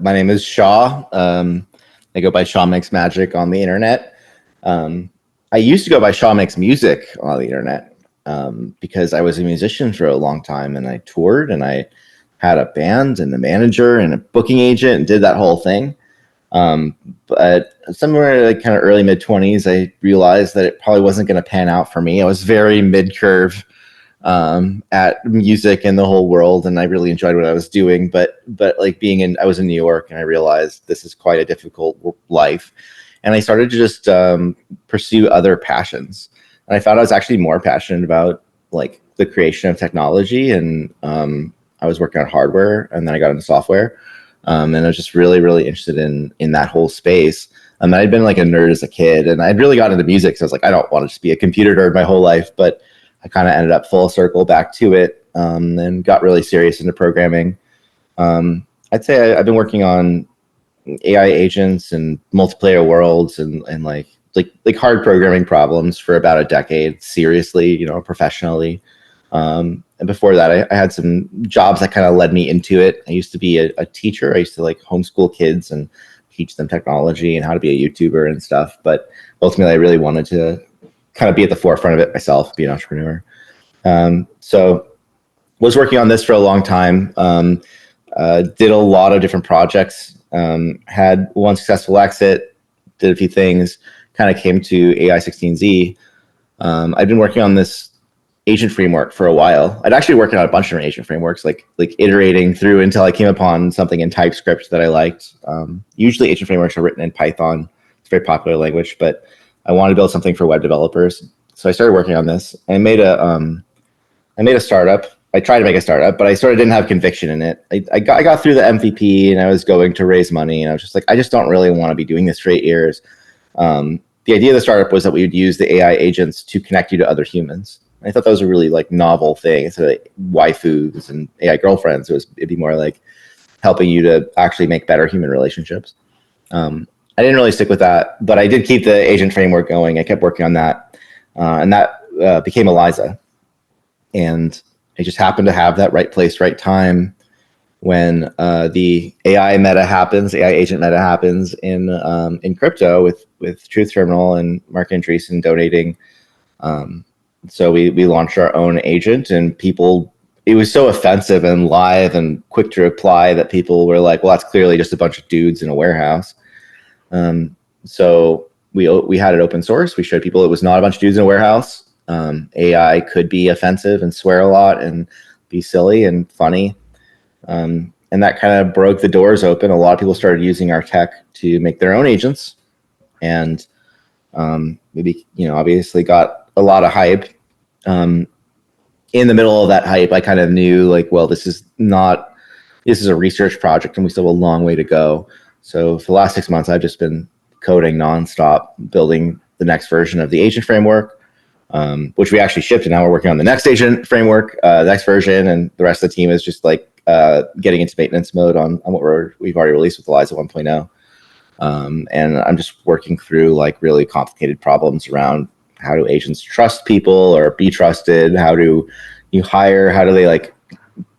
My name is Shaw. I go by Shaw Makes Magic on the internet. I used to go by Shaw Makes Music on the internet because I was a musician for a long time, and I toured, and I had a band and a manager and a booking agent and did that whole thing. But somewhere like kind of early mid-20s, I realized that it probably wasn't going to pan out for me. I was very mid-curve at music and the whole world, and I really enjoyed what I was doing. But like I was in New York, and I realized this is quite a difficult life, and I started to just pursue other passions. And I found I was actually more passionate about like the creation of technology, and I was working on hardware, and then I got into software. And I was just really, really interested in that whole space. I'd been like a nerd as a kid, and I'd really gotten into music. So I was like, I don't want to just be a computer nerd my whole life, but I kind of ended up full circle back to it, and got really serious into programming. I'd say I've been working on AI agents and multiplayer worlds and like hard programming problems for about a decade, seriously, professionally. And before that, I had some jobs that kind of led me into it. I used to be a teacher. I used to like homeschool kids and teach them technology and how to be a YouTuber and stuff. But ultimately, I really wanted to kind of be at the forefront of it myself, be an entrepreneur. So was working on this for a long time. Did a lot of different projects. Had one successful exit. Did a few things. Kind of came to AI16Z. I've been working on this agent framework for a while. I'd actually worked on a bunch of different agent frameworks, like iterating through until I came upon something in TypeScript that I liked. Usually agent frameworks are written in Python. It's a very popular language, but I wanted to build something for web developers. So I started working on this. I made a startup. I tried to make a startup, but I sort of didn't have conviction in it. I got through the MVP, and I was going to raise money, and I was just like, I just don't really want to be doing this for 8 years. The idea of the startup was that we would use the AI agents to connect you to other humans. I thought that was a really like novel thing. Instead of like waifus and AI girlfriends, it'd be more like helping you to actually make better human relationships. I didn't really stick with that, but I did keep the agent framework going. I kept working on that, and that became Eliza. And I just happened to have that right place, right time when the AI agent meta happens in crypto with Truth Terminal and Mark Andreessen donating. So we launched our own agent, and it was so offensive and live and quick to reply that people were like, well, that's clearly just a bunch of dudes in a warehouse. So we had it open source. We showed people it was not a bunch of dudes in a warehouse. AI could be offensive and swear a lot and be silly and funny. And that kind of broke the doors open. A lot of people started using our tech to make their own agents, and maybe, obviously got a lot of hype. In the middle of that hype, I kind of knew like, well, this is a research project, and we still have a long way to go. So for the last 6 months, I've just been coding nonstop, building the next version of the agent framework, which we actually shipped, and now we're working on the next agent framework, the next version, and the rest of the team is just like getting into maintenance mode on what we've already released with Eliza 1.0. And I'm just working through like really complicated problems around how do agents trust people or be trusted? How do you hire? How do they like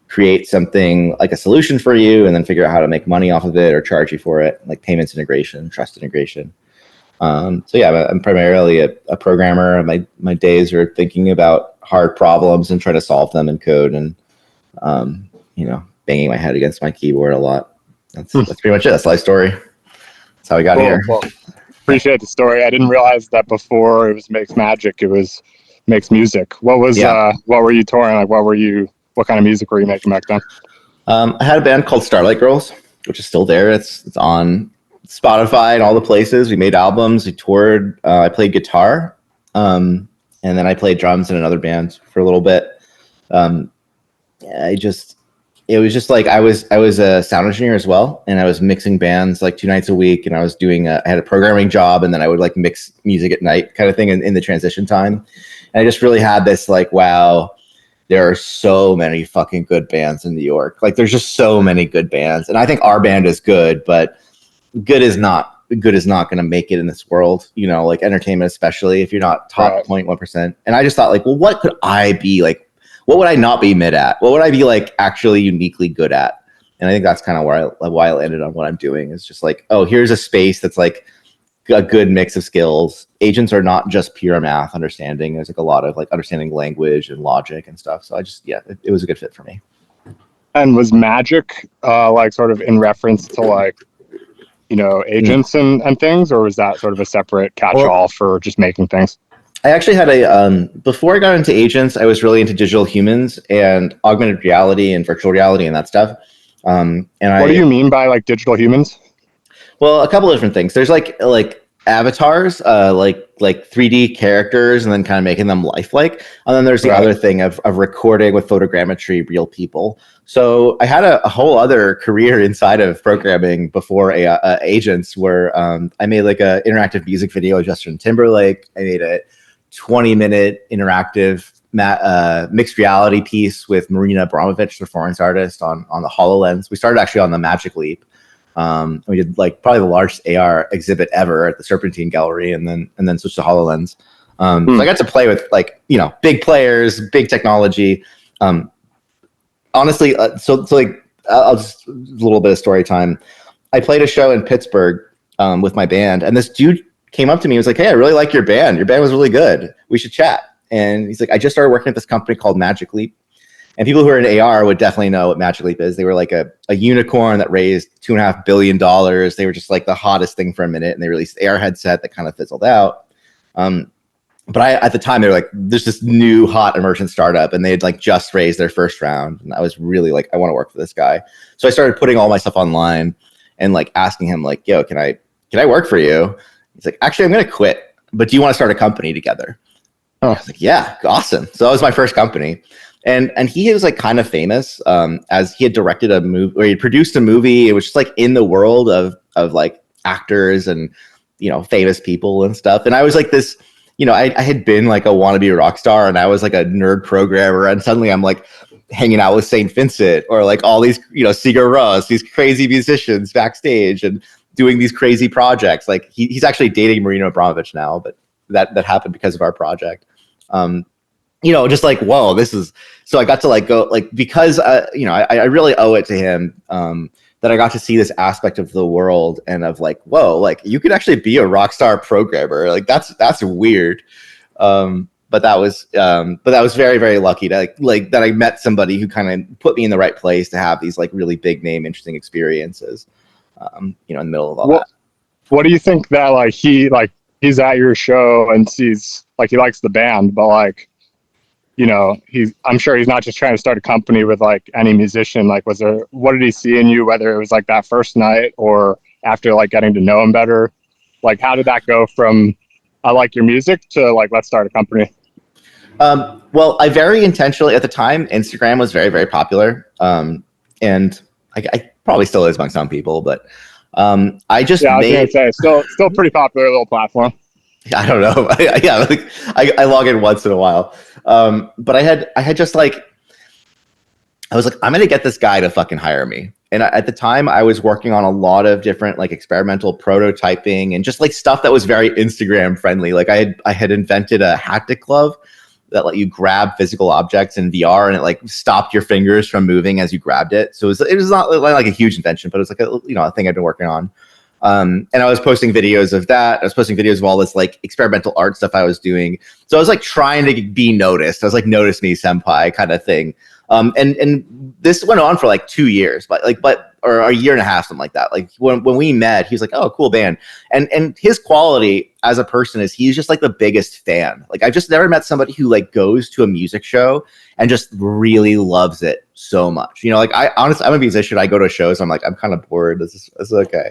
create something like a solution for you and then figure out how to make money off of it or charge you for it, like payments integration, trust integration. So yeah, I'm primarily a programmer. My days are thinking about hard problems and trying to solve them in code, and banging my head against my keyboard a lot. That's pretty much it. That's my story. That's how we got here. Well, appreciate the story. I didn't realize that before it was Makes Magic, it was Makes Music. What was what were you touring? Like what kind of music were you making back then? I had a band called Starlight Girls, which is still there. It's on Spotify and all the places. We made albums, we toured. I played guitar, and then I played drums in another band for a little bit. It was just like I was a sound engineer as well, and I was mixing bands like 2 nights a week, and I was I had a programming job, and then I would like mix music at night kind of thing in the transition time. And I just really had this like, wow, there are so many fucking good bands in New York. Like there's just so many good bands, and I think our band is good, but good is not going to make it in this world, like entertainment, especially if you're not top 0.1%. And I just thought like, well, what could I be like? What would I not be mid at? What would I be like actually uniquely good at? And I think that's kind of why I landed on what I'm doing. Is just like, oh, here's a space that's like a good mix of skills. Agents are not just pure math understanding. There's like a lot of like understanding language and logic and stuff. So I just, it was a good fit for me. And was magic like sort of in reference to like, agents and things, or was that sort of a separate catch-all for just making things? I actually had before I got into agents, I was really into digital humans and augmented reality and virtual reality and that stuff. And what do you mean by like digital humans? Well, a couple of different things. There's like avatars, like 3D characters, and then kind of making them lifelike. And then there's the other thing of recording with photogrammetry real people. So I had a whole other career inside of programming before agents, where I made like a interactive music video with Justin Timberlake. I made a 20-minute interactive mixed reality piece with Marina Abramovich, the performance artist, on the HoloLens. We started actually on the Magic Leap. We did like probably the largest AR exhibit ever at the Serpentine Gallery, and then switched to HoloLens. So I got to play with like, big players, big technology. Honestly, so like I'll just a little bit of story time. I played a show in Pittsburgh with my band, and this dude came up to me and was like, "Hey, I really like your band. Your band was really good. We should chat." And he's like, "I just started working at this company called Magic Leap." And people who are in AR would definitely know what Magic Leap is. They were like a unicorn that raised $2.5 billion. They were just like the hottest thing for a minute, and they released the AR headset that kind of fizzled out. But at the time, they were like, there's this new hot immersion startup, and they had like just raised their first round. And I was really like, I want to work for this guy. So I started putting all my stuff online and like asking him like, yo, can I work for you? He's like, actually, I'm going to quit, but do you want to start a company together? Oh. I was like, yeah, awesome. So that was my first company. And he was like kind of famous as he had directed a movie, or he produced a movie. It was just like in the world of like actors and, famous people and stuff. And I was like this, I had been like a wannabe rock star, and I was like a nerd programmer. And suddenly I'm like hanging out with St. Vincent or like all these, Sigur Rós, these crazy musicians backstage and doing these crazy projects. Like he's actually dating Marina Abramovich now, but that happened because of our project. Just like, whoa, this is, so I got to like go like, because, I really owe it to him, that I got to see this aspect of the world and of like, whoa, like you could actually be a rock star programmer. Like that's weird. But that was very, very lucky to like that I met somebody who kind of put me in the right place to have these like really big name, interesting experiences, in the middle of all that. What do you think that like he's at your show and sees like he likes the band, but like, I'm sure he's not just trying to start a company with like any musician. Like, what did he see in you, whether it was like that first night or after like getting to know him better? Like, how did that go from I like your music to like, let's start a company? Well, I very intentionally, at the time, Instagram was very, very popular. And I probably still is among some people, but I just I was gonna say still pretty popular little platform. I don't know. I log in once in a while. But I had just like, I was like, I'm going to get this guy to fucking hire me. And at the time I was working on a lot of different like experimental prototyping and just like stuff that was very Instagram friendly. Like I had invented a haptic glove that let you grab physical objects in VR, and it like stopped your fingers from moving as you grabbed it. So it was not like a huge invention, but it was like a thing I'd been working on. And I was posting videos of that. I was posting videos of all this like experimental art stuff I was doing. So I was like trying to be noticed. I was like, notice me, senpai kind of thing. And this went on for like 2 years, or a year and a half, something like that. Like when we met, he was like, oh, cool band. And his quality as a person is he's just like the biggest fan. Like I've just never met somebody who like goes to a music show and just really loves it so much. Like honestly, I'm a musician. I go to shows. I'm like, I'm kind of bored. This is okay.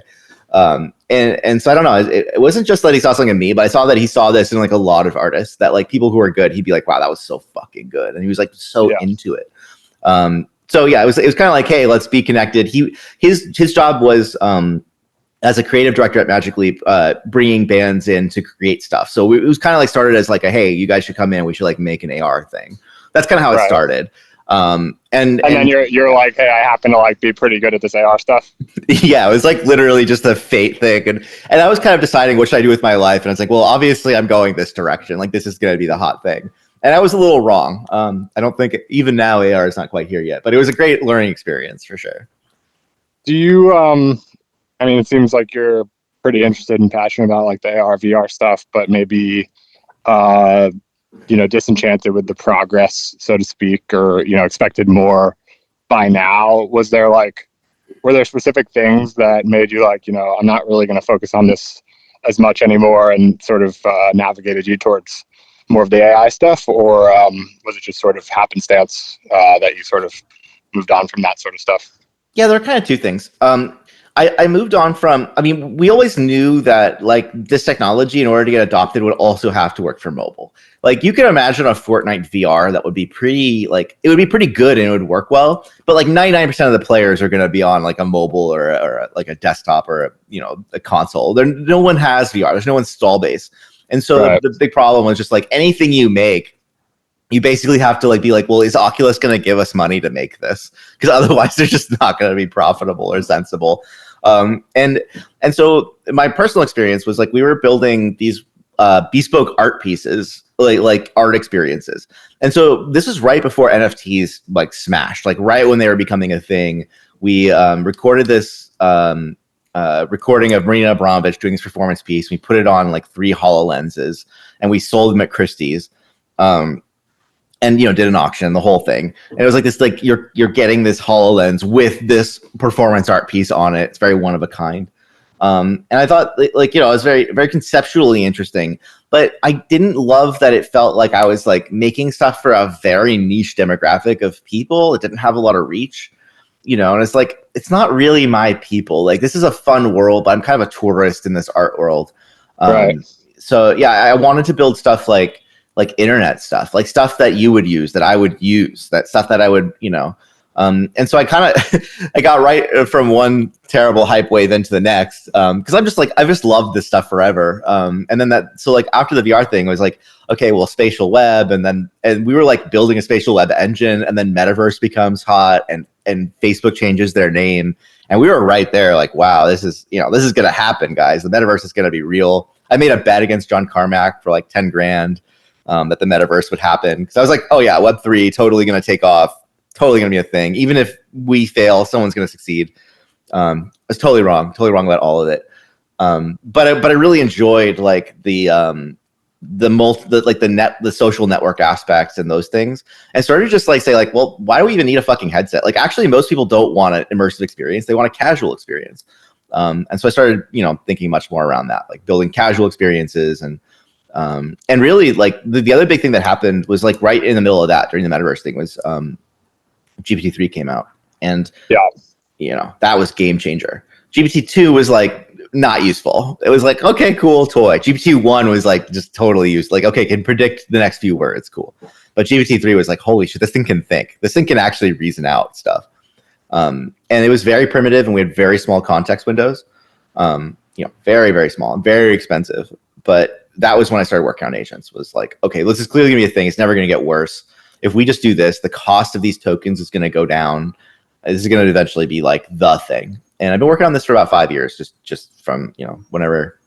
And so I don't know, it wasn't just that he saw something in me, but I saw that he saw this in like a lot of artists, that like people who are good, he'd be like, wow, that was so fucking good. And he was like so into it. So yeah, it was kind of like, hey, let's be connected. His job was, as a creative director at Magic Leap, bringing bands in to create stuff. So it was kind of like started as like hey, you guys should come in. We should like make an AR thing. That's kind of how it started. And then you're like, hey, I happen to like be pretty good at this AR stuff. Yeah, it was like literally just a fate thing, and I was kind of deciding what should I do with my life, and I was like, well, obviously I'm going this direction. Like this is going to be the hot thing, and I was a little wrong. I don't think even now AR is not quite here yet, but it was a great learning experience for sure. Do you, I mean, it seems like you're pretty interested and passionate about like the AR, VR stuff, but maybe, uh, disenchanted with the progress, so to speak, or, expected more by now. Were there specific things that made you like, I'm not really going to focus on this as much anymore, and sort of navigated you towards more of the AI stuff? Or was it just sort of happenstance that you sort of moved on from that sort of stuff? Yeah, there are kind of two things. I moved on from, I mean, we always knew that like this technology, in order to get adopted, would also have to work for mobile. Like you can imagine a Fortnite VR that would be pretty, like, it would be pretty good and it would work well, but like 99% of the players are going to be on like a mobile or like a desktop or, a console. No one has VR. There's no install base. And so Right. the big problem was just like anything you make, you basically have to like be like, well, is Oculus going to give us money to make this? Because otherwise, they're just not going to be profitable or sensible. And so my personal experience was like we were building these bespoke art pieces, like art experiences. And so this was right before NFTs like smashed, like right when they were becoming a thing. We recorded this recording of Marina Abramovich doing this performance piece. We put it on like 3 HoloLenses, and we sold them at Christie's. And did an auction, the whole thing. And it was like this, like you're getting this HoloLens with this performance art piece on it. It's very one of a kind. And I thought like it was very, very conceptually interesting, but I didn't love that it felt like I was like making stuff for a very niche demographic of people. It didn't have a lot of reach, and it's like, it's not really my people. Like this is a fun world, but I'm kind of a tourist in this art world. Right. So yeah, I wanted to build stuff like internet stuff, like stuff that you would use, that I would use, that stuff that I would, and so I kind of, I got right from one terrible hype wave into the next. Cause I'm just like, I've just loved this stuff forever. And then so like after the VR thing, it was like, okay, well, spatial web. And we were like building a spatial web engine, and then metaverse becomes hot, and Facebook changes their name. And we were right there like, wow, this is going to happen, guys. The metaverse is going to be real. I made a bet against John Carmack for like 10 grand. That the metaverse would happen. Because I was like, oh yeah, Web3 totally going to take off, totally going to be a thing. Even if we fail, someone's going to succeed. I was totally wrong about all of it. But I really enjoyed like the social network aspects and those things, and started to just like say like, well, why do we even need a fucking headset? Like actually, most people don't want an immersive experience; they want a casual experience. And so I started, thinking much more around that, like building casual experiences. And really like the other big thing that happened was like right in the middle of that, during the metaverse thing, was GPT-3 came out, and that was game changer. GPT-2 was like not useful. It was like, okay, cool toy. GPT-1 was like just totally used, like, okay, can predict the next few words, cool. But GPT-3 was like, holy shit, this thing can think. This thing can actually reason out stuff. And it was very primitive, and we had very small context windows. Very, very small and very expensive. But that was when I started working on agents, was like, okay, this is clearly gonna be a thing. It's never gonna get worse. If we just do this, the cost of these tokens is gonna go down. This is gonna eventually be like the thing. And I've been working on this for about 5 years, just from, whenever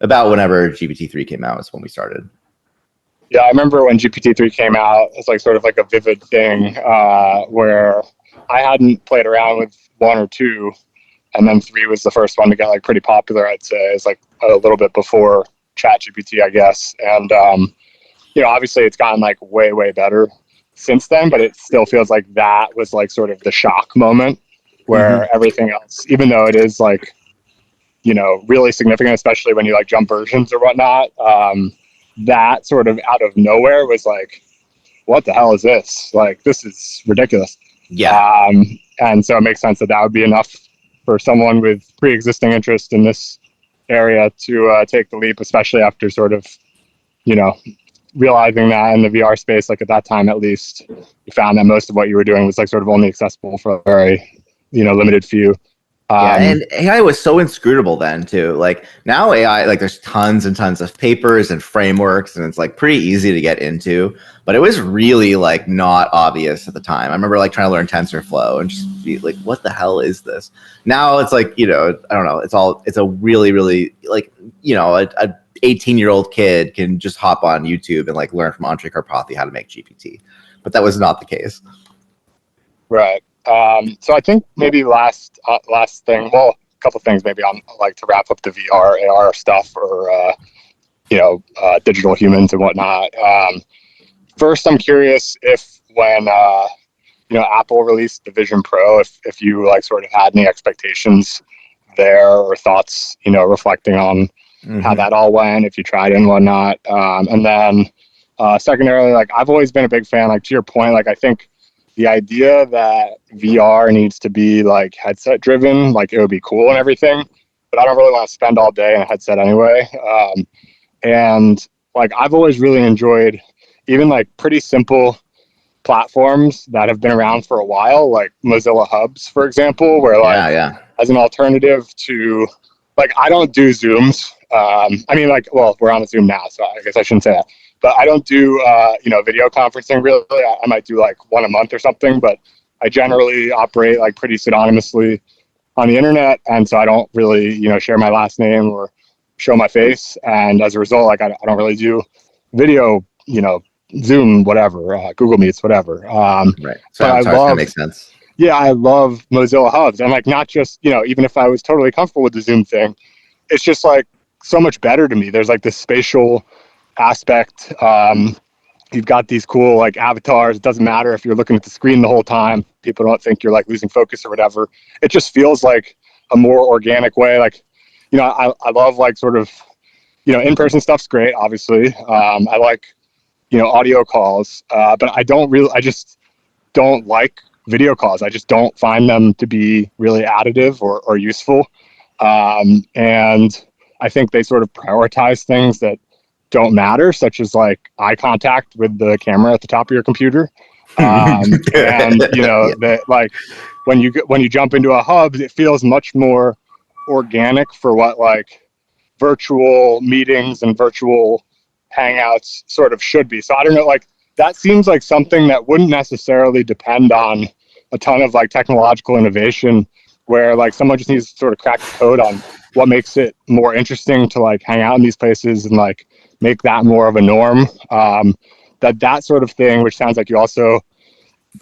GPT-3 came out is when we started. Yeah, I remember when GPT-3 came out, it's like sort of like a vivid thing where I hadn't played around with 1 or 2, and then 3 was the first one to get like pretty popular, I'd say. It's like a little bit before ChatGPT, I guess. And obviously it's gotten like way, way better since then, but it still feels like that was like sort of the shock moment where everything else, even though it is like, really significant, especially when you like jump versions or whatnot, that sort of out of nowhere was like, what the hell is this? Like, this is ridiculous. Yeah. And so it makes sense that would be enough for someone with pre-existing interest in this area to take the leap, especially after sort of, realizing that in the VR space, like at that time at least, you found that most of what you were doing was like sort of only accessible for a very, limited few. Yeah, and AI was so inscrutable then too. Like now AI, like there's tons and tons of papers and frameworks, and it's like pretty easy to get into, but it was really like not obvious at the time. I remember like trying to learn TensorFlow and just be like, what the hell is this? Now it's like, I don't know. It's a really, really like, a 18-year-old kid can just hop on YouTube and like learn from Andre Karpathy how to make GPT, but that was not the case. Right. So I think maybe last thing, well, a couple things maybe on like to wrap up the VR AR stuff, or digital humans and whatnot. First, I'm curious if when Apple released the Vision Pro, if you like sort of had any expectations there or thoughts, reflecting on how that all went, if you tried it and whatnot. And then secondarily, like I've always been a big fan, like to your point, like I think the idea that VR needs to be like headset driven, like it would be cool and everything, but I don't really want to spend all day in a headset anyway. And like I've always really enjoyed even like pretty simple platforms that have been around for a while, like Mozilla Hubs, for example, where like as an alternative to, like, I don't do Zooms. I mean, like, well, we're on a Zoom now, so I guess I shouldn't say that. But I don't do, video conferencing really. I might do like one a month or something, but I generally operate like pretty pseudonymously on the internet. And so I don't really, share my last name or show my face. And as a result, like, I don't really do video, Zoom, whatever, Google Meets, whatever. Right. So that makes sense. Yeah, I love Mozilla Hubs. And like, not just, even if I was totally comfortable with the Zoom thing, it's just like so much better to me. There's like this spatial aspect. You've got these cool like avatars. It doesn't matter if you're looking at the screen the whole time. People don't think you're like losing focus or whatever. It just feels like a more organic way. Like, I love like sort of, in-person stuff's great, obviously. I like, audio calls, but I just don't like video calls. I just don't find them to be really additive or useful. And I think they sort of prioritize things that don't matter, such as like eye contact with the camera at the top of your computer. And that like when you jump into a hub, it feels much more organic for what like virtual meetings and virtual hangouts sort of should be. So I don't know, like that seems like something that wouldn't necessarily depend on a ton of like technological innovation, where like someone just needs to sort of crack the code on what makes it more interesting to like hang out in these places and like make that more of a norm. That sort of thing, which sounds like you also,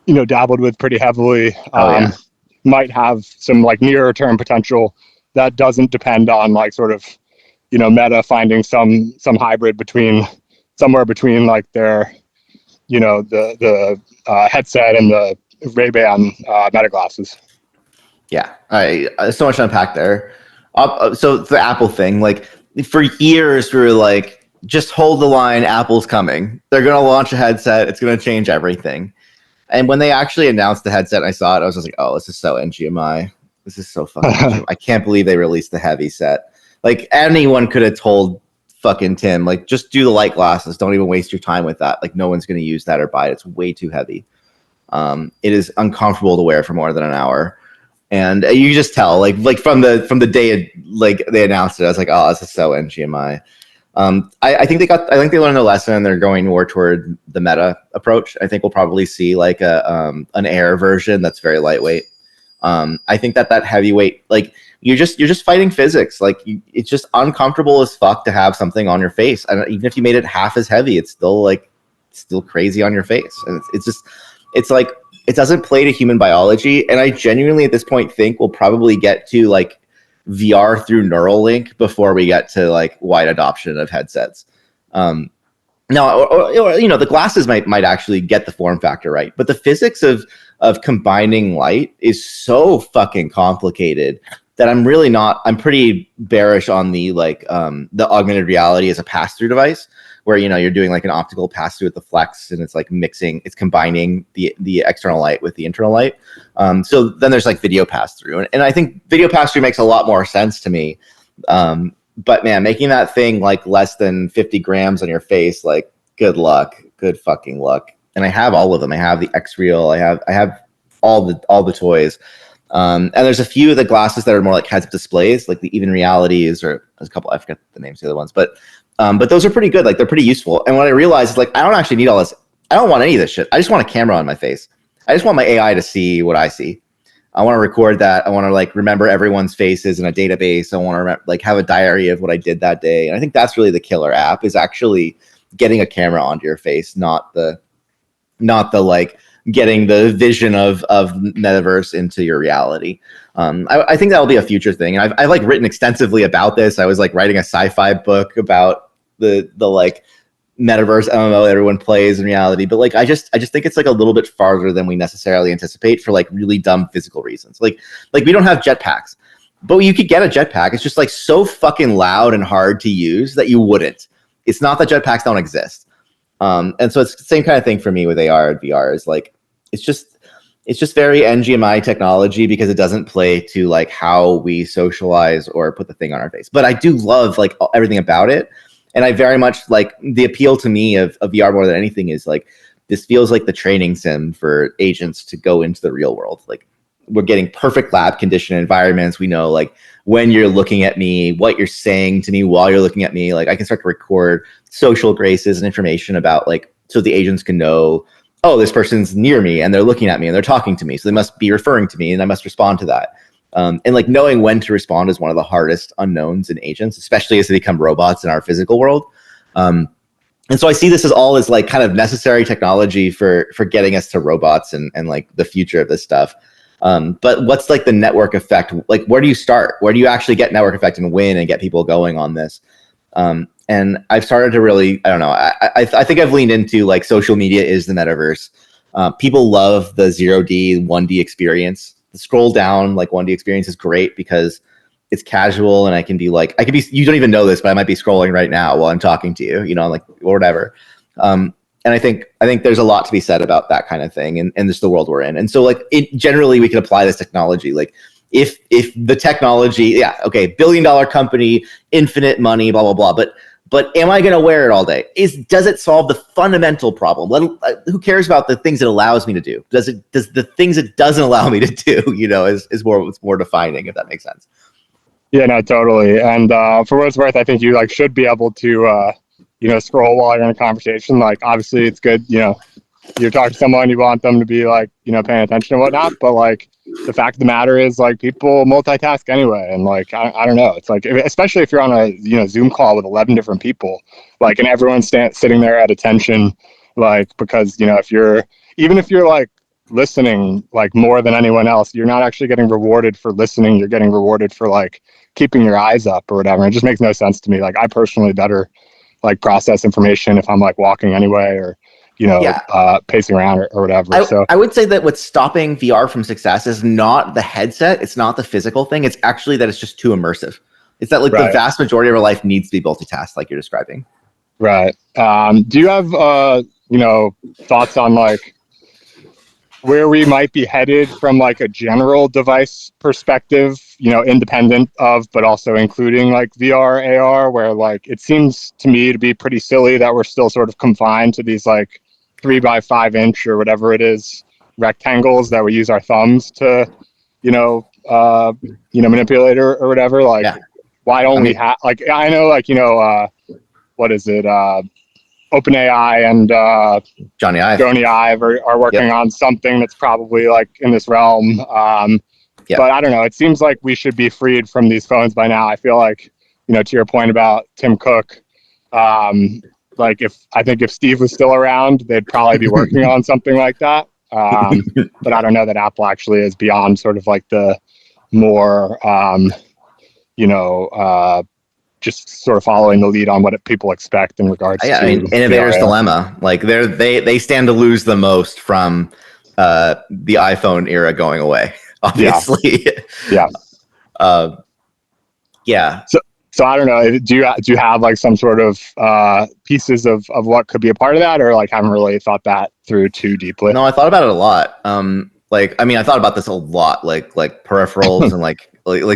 dabbled with pretty heavily, might have some like nearer term potential that doesn't depend on like sort of, Meta finding some hybrid somewhere between like their, the headset and the Ray-Ban Meta glasses. Yeah, so much to unpack there. So the Apple thing, like for years we were like, just hold the line, Apple's coming. They're going to launch a headset. It's going to change everything. And when they actually announced the headset and I saw it, I was just like, oh, this is so NGMI. This is so fucking NGMI. I can't believe they released the heavy set. Like anyone could have told fucking Tim, like, just do the light glasses. Don't even waste your time with that. Like no one's going to use that or buy it. It's way too heavy. It is uncomfortable to wear for more than an hour. And you just tell, like from the day they announced it, I was like, oh, this is so NGMI. I think they learned their lesson and they're going more toward the Meta approach. I think we'll probably see like an Air version that's very lightweight. I think that heavyweight, like you're just fighting physics. Like it's just uncomfortable as fuck to have something on your face. And even if you made it half as heavy, it's still crazy on your face. And it's like, it doesn't play to human biology. And I genuinely at this point think we'll probably get to like VR through Neuralink before we get to like wide adoption of headsets. Now, the glasses might actually get the form factor right, but the physics of combining light is so fucking complicated that I'm pretty bearish on the augmented reality as a pass-through device, where you're doing like an optical pass-through with the flex, and it's like combining the external light with the internal light. So then there's like video pass-through, and I think video pass-through makes a lot more sense to me. But man, making that thing like less than 50 grams on your face, like good luck, good fucking luck. And I have all of them. I have the X-Real. I have all the toys. And there's a few of the glasses that are more like heads-up displays, like the Even Realities, or there's a couple, I forget the names of the other ones, but those are pretty good. Like they're pretty useful. And what I realized is like, I don't actually need all this. I don't want any of this shit. I just want a camera on my face. I just want my AI to see what I see. I want to record that. I want to like remember everyone's faces in a database. I want to like have a diary of what I did that day. And I think that's really the killer app, is actually getting a camera onto your face, not the like getting the vision of metaverse into your reality. I think that'll be a future thing. And I've like written extensively about this. I was like writing a sci-fi book about the like metaverse MMO everyone plays in reality, but like I just think it's like a little bit farther than we necessarily anticipate for like really dumb physical reasons. Like we don't have jetpacks, but you could get a jetpack. It's just like so fucking loud and hard to use that you wouldn't. It's not that jetpacks don't exist. And so it's the same kind of thing for me with AR and VR. Is like it's just very NGMI technology because it doesn't play to like how we socialize or put the thing on our face. But I do love like everything about it. And I very much like the appeal to me of VR more than anything is like, this feels like the training sim for agents to go into the real world. Like we're getting perfect lab condition environments. We know like when you're looking at me, what you're saying to me while you're looking at me, like I can start to record social graces and information about like, so the agents can know, oh, this person's near me and they're looking at me and they're talking to me. So they must be referring to me and I must respond to that. And like knowing when to respond is one of the hardest unknowns in agents, especially as they become robots in our physical world. And so I see this as all as like kind of necessary technology for getting us to robots and like the future of this stuff. But what's like the network effect? Like, where do you start? Where do you actually get network effect and win and get people going on this? And I've started to really, I don't know, I think I've leaned into like social media is the metaverse. People love the 0D, 1D experience. The scroll down like 1D experience is great because it's casual and I can be, you don't even know this, but I might be scrolling right now while I'm talking to you, you know, like, or whatever. And I think there's a lot to be said about that kind of thing and this is the world we're in. And so like generally we can apply this technology. Like if the technology, yeah, okay, $1 billion company, infinite money, blah, blah, blah. But am I going to wear it all day? Does it solve the fundamental problem? Who cares about the things it allows me to do? Does the things it doesn't allow me to do, you know, is more defining, if that makes sense. Yeah, no, totally. And for what it's worth, I think you like should be able to, you know, scroll while you're in a conversation. Like, obviously it's good, you know, you're talking to someone, you want them to be like, you know, paying attention and whatnot. But like, the fact of the matter is like people multitask anyway. And like, I don't know. It's like, especially if you're on a, you know, Zoom call with 11 different people, like, and everyone's sitting there at attention, like, because, you know, even if you're like listening, like more than anyone else, you're not actually getting rewarded for listening. You're getting rewarded for like keeping your eyes up or whatever. It just makes no sense to me. Like, I personally better like process information if I'm like walking anyway, or, you know, pacing around or whatever. So I would say that what's stopping VR from success is not the headset. It's not the physical thing. It's actually that it's just too immersive. It's that like the vast majority of our life needs to be multitasked, like you're describing. Right. Do you have, you know, thoughts on like where we might be headed from like a general device perspective, you know, independent of, but also including like VR, AR, where like it seems to me to be pretty silly that we're still sort of confined to these like 3x5 inch or whatever it is rectangles that we use our thumbs to, you know, manipulate or whatever. Like, why don't we have, like, I know, like, you know, what is it? OpenAI and Johnny Ive are working on something that's probably like in this realm. But I don't know. It seems like we should be freed from these phones by now. I feel like, you know, to your point about Tim Cook, like if Steve was still around, they'd probably be working on something like that. But I don't know that Apple actually is beyond sort of like the more, you know, just sort of following the lead on what people expect in regards to innovator's dilemma. Like they stand to lose the most from the iPhone era going away, obviously. So I don't know, do you have like some sort of pieces of what could be a part of that, or like haven't really thought that through too deeply? No, I thought about it a lot. I thought about this a lot, like peripherals and like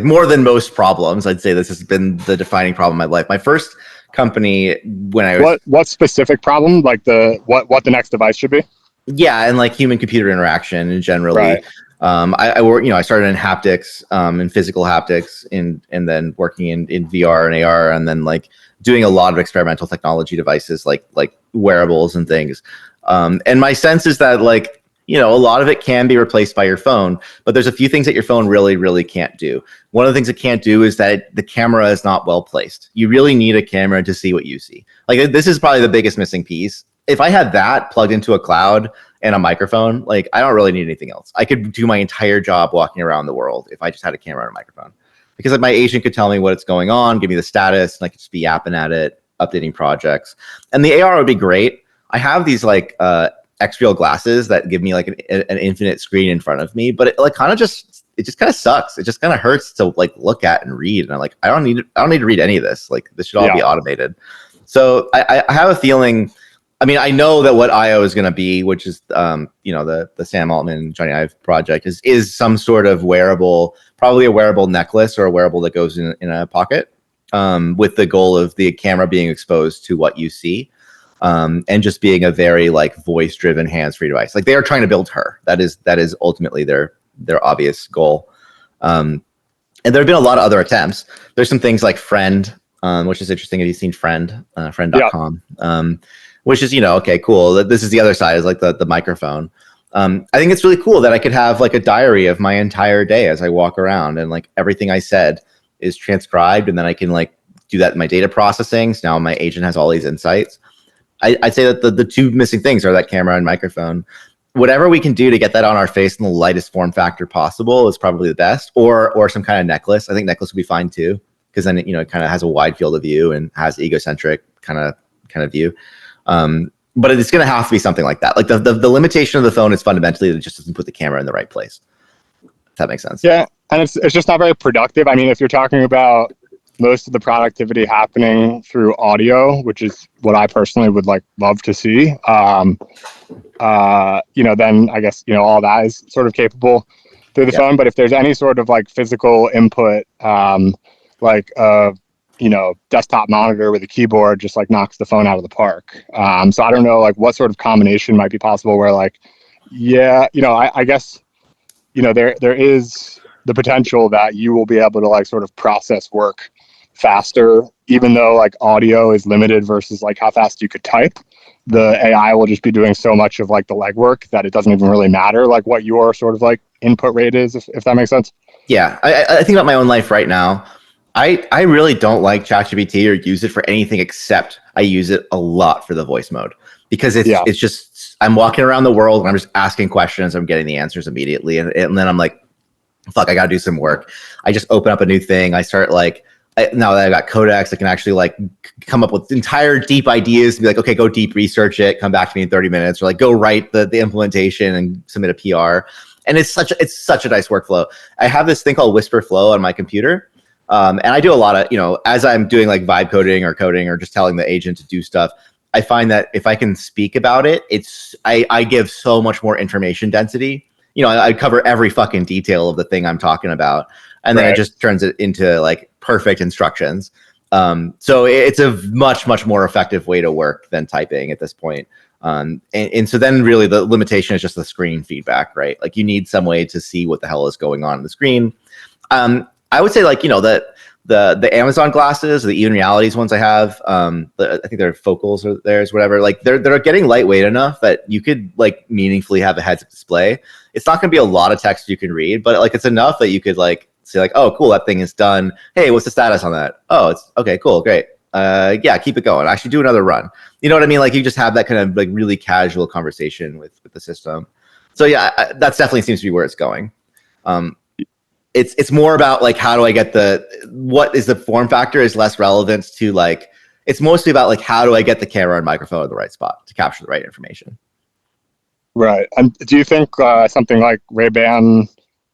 more than most problems. I'd say this has been the defining problem in my life. My first company, when I was what specific problem, like what the next device should be? Yeah, and like human computer interaction and generally. Right. I work, you know, I started in haptics, in physical haptics, and then working in VR and AR, and then like doing a lot of experimental technology devices like wearables and things. And my sense is that like, you know, a lot of it can be replaced by your phone, but there's a few things that your phone really, really can't do. One of the things it can't do is that the camera is not well placed. You really need a camera to see what you see. Like, this is probably the biggest missing piece. If I had that plugged into a cloud and a microphone, like I don't really need anything else. I could do my entire job walking around the world if I just had a camera and a microphone, because like my agent could tell me what's going on, give me the status, and I could just be yapping at it, updating projects. And the AR would be great. I have these like X-Real glasses that give me like an infinite screen in front of me, but it like it just kind of sucks. It just kind of hurts to like look at and read. And I'm like, I don't need to read any of this. Like this should all be automated. So I have a feeling. I mean, I know that what IO is going to be, which is, the Sam Altman, Johnny Ive project, is some sort of wearable, probably a wearable necklace or a wearable that goes in a pocket, with the goal of the camera being exposed to what you see, and just being a very like voice-driven, hands-free device. Like they are trying to build her. That is ultimately their obvious goal. And there have been a lot of other attempts. There's some things like Friend, which is interesting. Have you seen Friend? Friend.com. Yeah. Which is, okay, cool. This is the other side, is like the microphone. I think it's really cool that I could have like a diary of my entire day as I walk around, and like everything I said is transcribed, and then I can like do that in my data processing. So now my agent has all these insights. I'd say that the two missing things are that camera and microphone. Whatever we can do to get that on our face in the lightest form factor possible is probably the best, or some kind of necklace. I think necklace would be fine too, because then it kind of has a wide field of view and has egocentric kind of view. But it's going to have to be something like that. Like the limitation of the phone is fundamentally that it just doesn't put the camera in the right place. If that makes sense. Yeah, and it's just not very productive. I mean, if you're talking about most of the productivity happening through audio, which is what I personally would love to see, then I guess all that is sort of capable through the phone. But if there's any sort of like physical input, desktop monitor with a keyboard just like knocks the phone out of the park. So I don't know like what sort of combination might be possible where I guess there is the potential that you will be able to like sort of process work faster, even though like audio is limited versus like how fast you could type. The AI will just be doing so much of like the legwork that it doesn't even really matter like what your sort of like input rate is, if that makes sense. Yeah, I think about my own life right now. I really don't like ChatGPT or use it for anything except I use it a lot for the voice mode, because it's just, I'm walking around the world and I'm just asking questions. I'm getting the answers immediately. And then I'm like, fuck, I got to do some work. I just open up a new thing. I start now that I've got Codex, I can actually like come up with entire deep ideas and be like, okay, go deep research it. Come back to me in 30 minutes, or like go write the implementation and submit a PR. And it's such a nice workflow. I have this thing called Whisper Flow on my computer. And I do a lot of, as I'm doing like vibe coding or just telling the agent to do stuff, I find that if I can speak about it, I give so much more information density. I cover every fucking detail of the thing I'm talking about. And then it just turns it into like perfect instructions. So it's a much, much more effective way to work than typing at this point. And so then really the limitation is just the screen feedback, right? Like you need some way to see what the hell is going on the screen. I would say like, the Amazon glasses, the Even Realities ones I have, I think they're Focals or theirs, whatever. Like they're getting lightweight enough that you could like meaningfully have a heads-up display. It's not going to be a lot of text you can read, but like it's enough that you could like say like, oh, cool, that thing is done. Hey, what's the status on that? Oh, it's okay, cool, great. Yeah, keep it going. Actually, do another run. You know what I mean? Like you just have that kind of like really casual conversation with the system. So yeah, that definitely seems to be where it's going. It's more about like how do I get what is the form factor is less relevant to like, it's mostly about like how do I get the camera and microphone in the right spot to capture the right information. Right. And do you think something like Ray-Ban,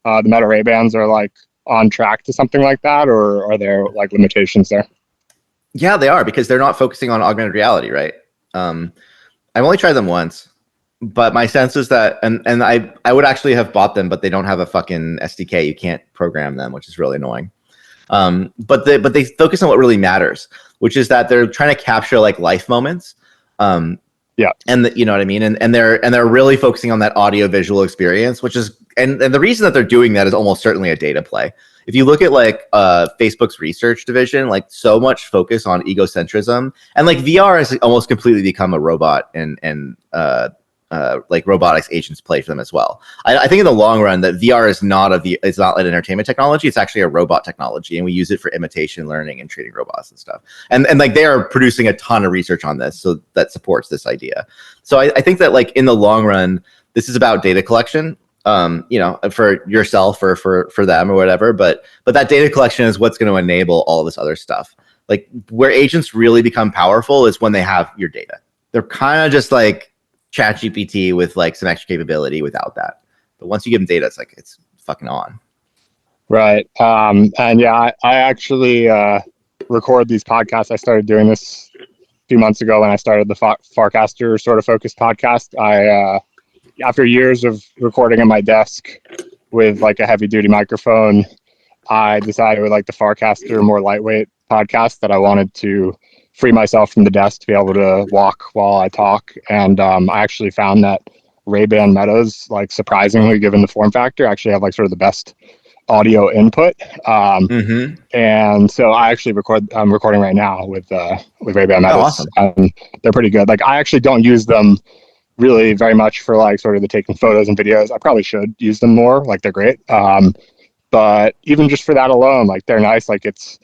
the Meta Ray-Bans are like on track to something like that, or are there like limitations there? Yeah, they are, because they're not focusing on augmented reality, right? I've only tried them once. But my sense is that, and I would actually have bought them, but they don't have a fucking SDK. You can't program them, which is really annoying. But they focus on what really matters, which is that they're trying to capture like life moments. Yeah. And you know what I mean? And they're really focusing on that audio visual experience, which is, and the reason that they're doing that is almost certainly a data play. If you look at like Facebook's research division, like so much focus on egocentrism, and like VR has almost completely become a robot and like robotics agents play for them as well. I think in the long run that VR is not it's not an entertainment technology. It's actually a robot technology, and we use it for imitation learning and training robots and stuff. And like they are producing a ton of research on this, so that supports this idea. So I think that like in the long run, this is about data collection. For yourself or for them or whatever, but that data collection is what's going to enable all this other stuff. Like where agents really become powerful is when they have your data. They're kind of just like ChatGPT with like some extra capability without that. But once you give them data, it's like it's fucking on. Right. And yeah, I actually record these podcasts. I started doing this a few months ago when I started the Farcaster sort of focused podcast. After years of recording at my desk with like a heavy duty microphone, I decided with like the Farcaster more lightweight podcast that I wanted to free myself from the desk to be able to walk while I talk. And I actually found that Ray-Ban Metas, like surprisingly given the form factor, actually have like sort of the best audio input. And so I actually I'm recording right now with Ray-Ban Metas. Oh, awesome. And they're pretty good. Like I actually don't use them really very much for like sort of the taking photos and videos. I probably should use them more. Like they're great. But even just for that alone, like they're nice. Like it's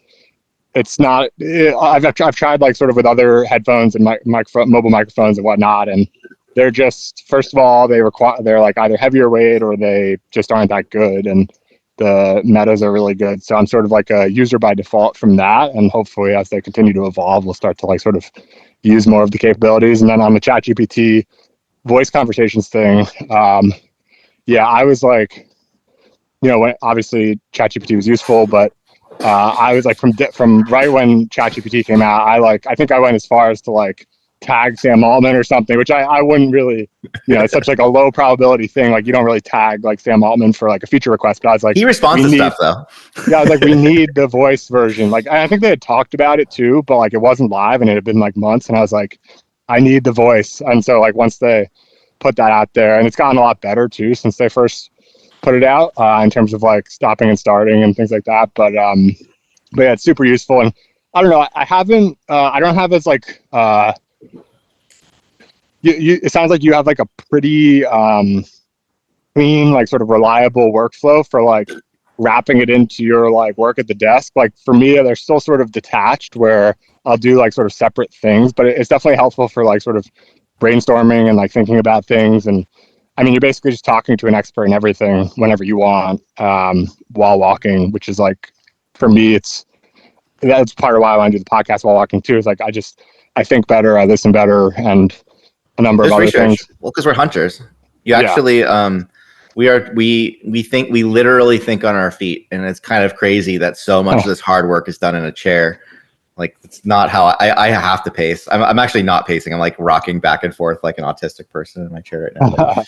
not. I've tried like sort of with other headphones and mobile microphones and whatnot, and they're just, first of all, they're like either heavier weight or they just aren't that good. And the Metas are really good. So I'm sort of like a user by default from that, and hopefully as they continue to evolve, we'll start to like sort of use more of the capabilities. And then on the ChatGPT voice conversations thing, I was like, when obviously ChatGPT was useful, but I was like from right when ChatGPT came out, I think I went as far as to like tag Sam Altman or something, which I wouldn't really, it's such like a low probability thing. Like you don't really tag like Sam Altman for like a feature request, but I was like, he responds to stuff though. Yeah, I was like, we need the voice version. Like I think they had talked about it too, but like it wasn't live and it had been like months, and I was like, I need the voice. And so like once they put that out there, and it's gotten a lot better too since they first put it out in terms of like stopping and starting and things like that. But yeah, it's super useful. And I don't know, I don't have as like it sounds like you have like a pretty clean, like sort of reliable workflow for like wrapping it into your like work at the desk. Like for me, they're still sort of detached where I'll do like sort of separate things, but it's definitely helpful for like sort of brainstorming and like thinking about things. And I mean, you're basically just talking to an expert in everything whenever you want while walking, which is like, for me, that's part of why I want to do the podcast while walking too. Is like, I think better, I listen better, and a number of other things. Well, because we're hunters. You actually, we literally think on our feet, and it's kind of crazy that so much of this hard work is done in a chair. Like it's not how I have to pace. I'm actually not pacing. I'm like rocking back and forth like an autistic person in my chair right now.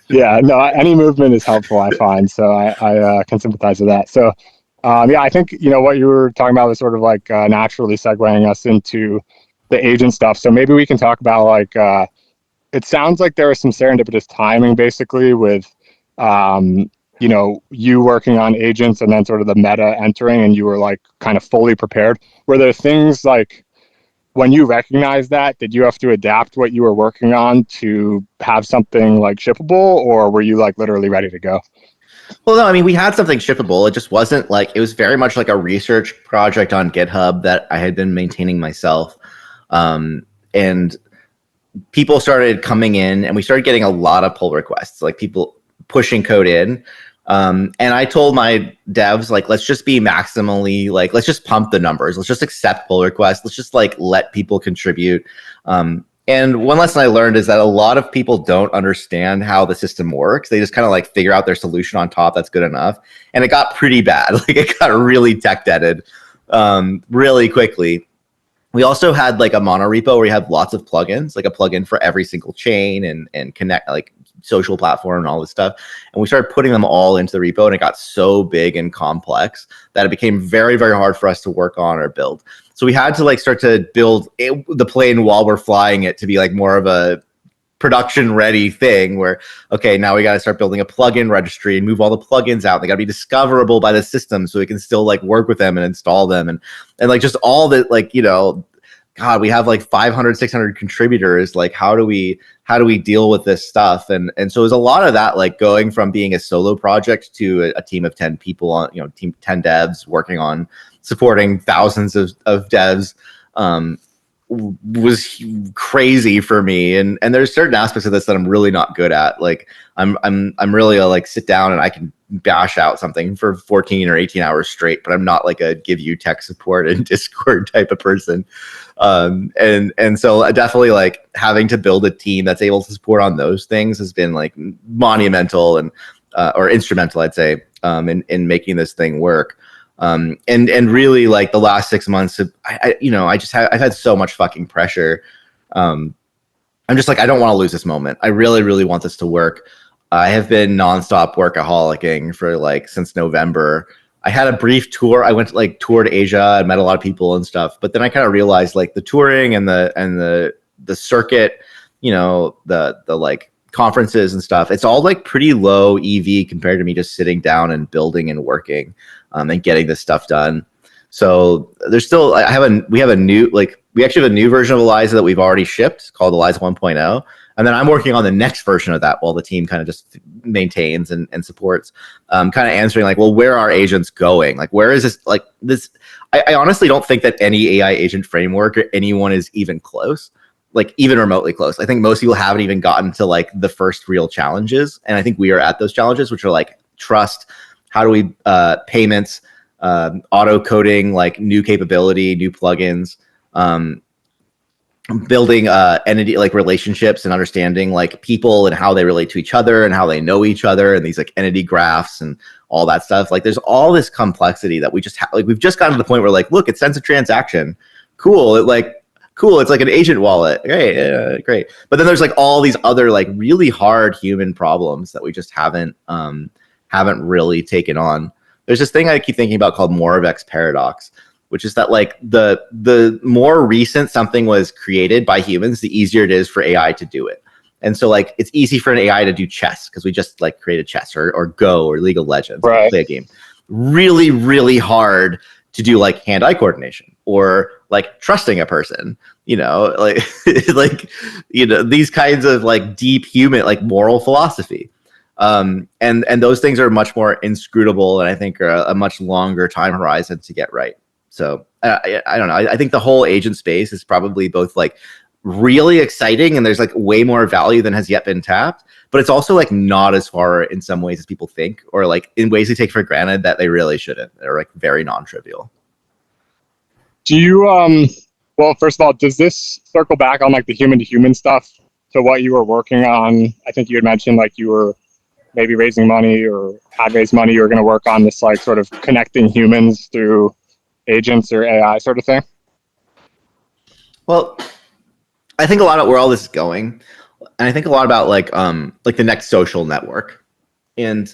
Yeah, no, any movement is helpful, I find. So I can sympathize with that. So I think, what you were talking about was sort of like naturally segueing us into the agent stuff. So maybe we can talk about like, it sounds like there was some serendipitous timing basically with, you working on agents and then sort of the meta entering, and you were like kind of fully prepared. Were there things like when you recognized that, did you have to adapt what you were working on to have something like shippable, or were you like literally ready to go? Well, no, I mean, we had something shippable. It just wasn't like, it was very much like a research project on GitHub that I had been maintaining myself. And people started coming in, and we started getting a lot of pull requests, like people pushing code in. And I told my devs, like, let's just be maximally, like, let's just pump the numbers. Let's just accept pull requests. Let's just like let people contribute. And one lesson I learned is that a lot of people don't understand how the system works. They just kind of like figure out their solution on top that's good enough. And it got pretty bad. Like it got really tech debted really quickly. We also had like a monorepo where you had lots of plugins, like a plugin for every single chain and connect, like social platform and all this stuff. And we started putting them all into the repo, and it got so big and complex that it became very, very hard for us to work on or build. So we had to like start to build the plane while we're flying it to be like more of a production ready thing where, okay, now we got to start building a plugin registry and move all the plugins out. They got to be discoverable by the system so we can still like work with them and install them. And like just all that, like, God, we have like 500, 600 contributors. Like, how do we deal with this stuff? And so there's a lot of that, like going from being a solo project to a team of 10 people on, team 10 devs working on supporting thousands of devs. Was crazy for me, and there's certain aspects of this that I'm really not good at. Like I'm really a like sit down and I can bash out something for 14 or 18 hours straight, but I'm not like a give you tech support and Discord type of person. And so I definitely like having to build a team that's able to support on those things has been like monumental and or instrumental, I'd say, in making this thing work. And really like the last 6 months, I've had so much fucking pressure. I'm just like, I don't want to lose this moment. I really, really want this to work. I have been nonstop workaholicing for like since November. I had a brief tour. I went to like toured Asia and met a lot of people and stuff. But then I kind of realized like the touring and the circuit, the like conferences and stuff, it's all like pretty low EV compared to me just sitting down and building and working and getting this stuff done. So there's still, we actually have a new version of Eliza that we've already shipped called Eliza 1.0. And then I'm working on the next version of that while the team kind of just maintains and supports, kind of answering like, well, where are agents going? Like, where is this? Like this, I honestly don't think that any AI agent framework or anyone is even close, like even remotely close. I think most people haven't even gotten to like the first real challenges. And I think we are at those challenges, which are like trust. How do we payments, auto coding, like new capability, new plugins, building entity like relationships and understanding like people and how they relate to each other and how they know each other and these like entity graphs and all that stuff. Like there's all this complexity that we just have. Like we've just gotten to the point where like, look, it sends a transaction. Cool. It's like an agent wallet. Great. Great. But then there's like all these other like really hard human problems that we just haven't really taken on. There's this thing I keep thinking about called Moravec's paradox, which is that like the more recent something was created by humans, the easier it is for AI to do it. And so like it's easy for an AI to do chess because we just like created chess or Go or League of Legends, right? Play a game. Really, really hard to do like hand-eye coordination or like trusting a person, like these kinds of like deep human like moral philosophy. And those things are much more inscrutable and I think are a much longer time horizon to get right. So I don't know. I think the whole agent space is probably both like really exciting and there's like way more value than has yet been tapped, but it's also like not as far in some ways as people think, or like in ways they take for granted that they really shouldn't. They're like very non-trivial. Do you, well, first of all, does this circle back on like the human to human stuff to what you were working on? I think you had mentioned like you were maybe raising money or had raised money. You were going to work on this like sort of connecting humans through agents or AI sort of thing. Well, I think a lot of where all this is going, and I think a lot about like the next social network. And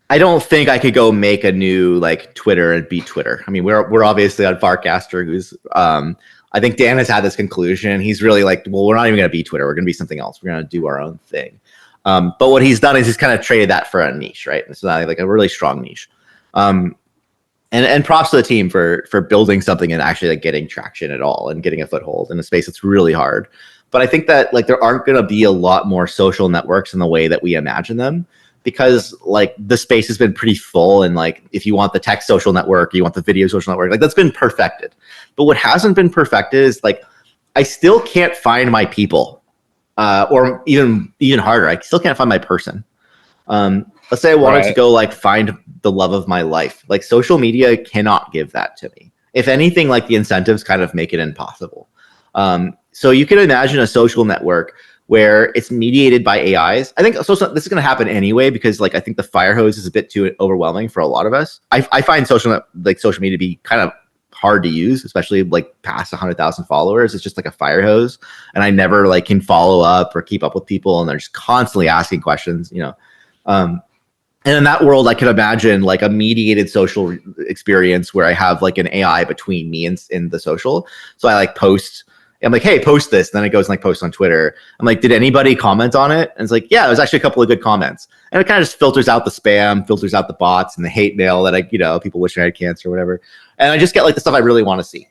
I don't think I could go make a new like Twitter and beat Twitter. I mean, we're obviously on Farcaster, who's I think Dan has had this conclusion. He's really like, well, we're not even going to be Twitter. We're going to be something else. We're going to do our own thing. But what he's done is he's kind of traded that for a niche, right? And so now like a really strong niche. And props to the team for building something and actually like getting traction at all and getting a foothold in a space that's really hard. But I think that like there aren't going to be a lot more social networks in the way that we imagine them, because like the space has been pretty full. And like if you want the text social network, you want the video social network, like that's been perfected. But what hasn't been perfected is like I still can't find my people, or even harder, I still can't find my person. Let's say I wanted to go like find the love of my life. Like social media cannot give that to me. If anything, like the incentives kind of make it impossible. So you can imagine a social network where it's mediated by AIs. I think this is going to happen anyway, because like I think the fire hose is a bit too overwhelming for a lot of us. I find social media to be kind of hard to use, especially like past 100,000 followers. It's just like a fire hose, and I never like can follow up or keep up with people, and they're just constantly asking questions, And in that world, I could imagine like a mediated social experience where I have like an AI between me and in the social. So I like post. I'm like, hey, post this. And then it goes and like post on Twitter. I'm like, did anybody comment on it? And it's like, yeah, there's actually a couple of good comments. And it kind of just filters out the spam, filters out the bots and the hate mail that people wishing I had cancer or whatever. And I just get like the stuff I really want to see.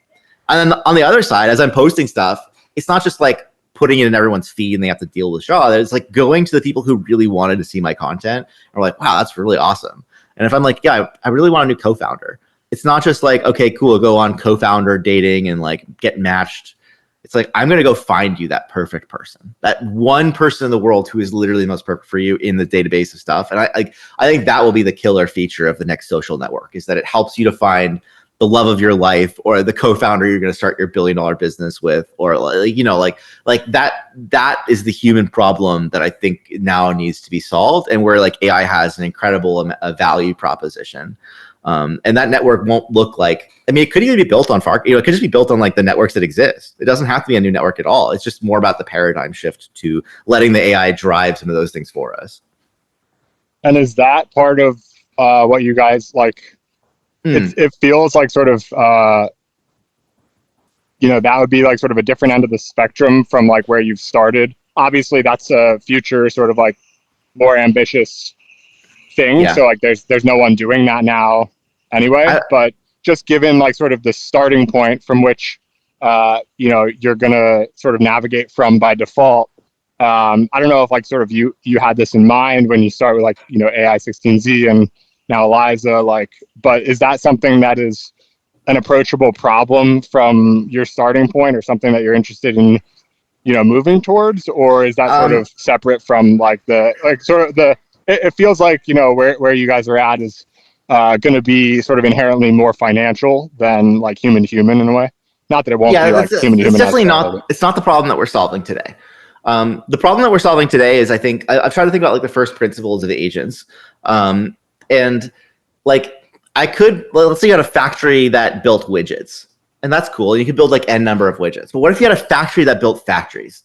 And then on the other side, as I'm posting stuff, it's not just like putting it in everyone's feed and they have to deal with Shaw. It's like going to the people who really wanted to see my content and are like, wow, that's really awesome. And if I'm like, yeah, I really want a new co-founder, it's not just like, okay, cool, go on co-founder dating and like get matched. It's like, I'm going to go find you that perfect person, that one person in the world who is literally the most perfect for you in the database of stuff. And I think that will be the killer feature of the next social network, is that it helps you to find the love of your life or the co-founder you're going to start your $1 billion business with, or like that is the human problem that I think now needs to be solved, and where like AI has an incredible value proposition. And that network won't look like, I mean, it could even be built on it could just be built on like the networks that exist. It doesn't have to be a new network at all. It's just more about the paradigm shift to letting the AI drive some of those things for us. And is that part of what you guys like? It feels like sort of, that would be like sort of a different end of the spectrum from like where you've started. Obviously, that's a future sort of like more ambitious thing. Yeah. So like there's no one doing that now anyway. But just given like sort of the starting point from which, you're going to sort of navigate from by default. I don't know if like sort of you had this in mind when you start with like, AI 16Z and now Eliza, but is that something that is an approachable problem from your starting point, or something that you're interested in, moving towards, or is that sort of separate from it feels like, where you guys are at is going to be sort of inherently more financial than like human to human in a way. Not that it won't be like human to human. It's definitely not. It's not the problem that we're solving today. The problem that we're solving today is, I think, I've tried to think about like the first principles of agents. And like let's say you had a factory that built widgets, and that's cool. You could build like N number of widgets. But what if you had a factory that built factories?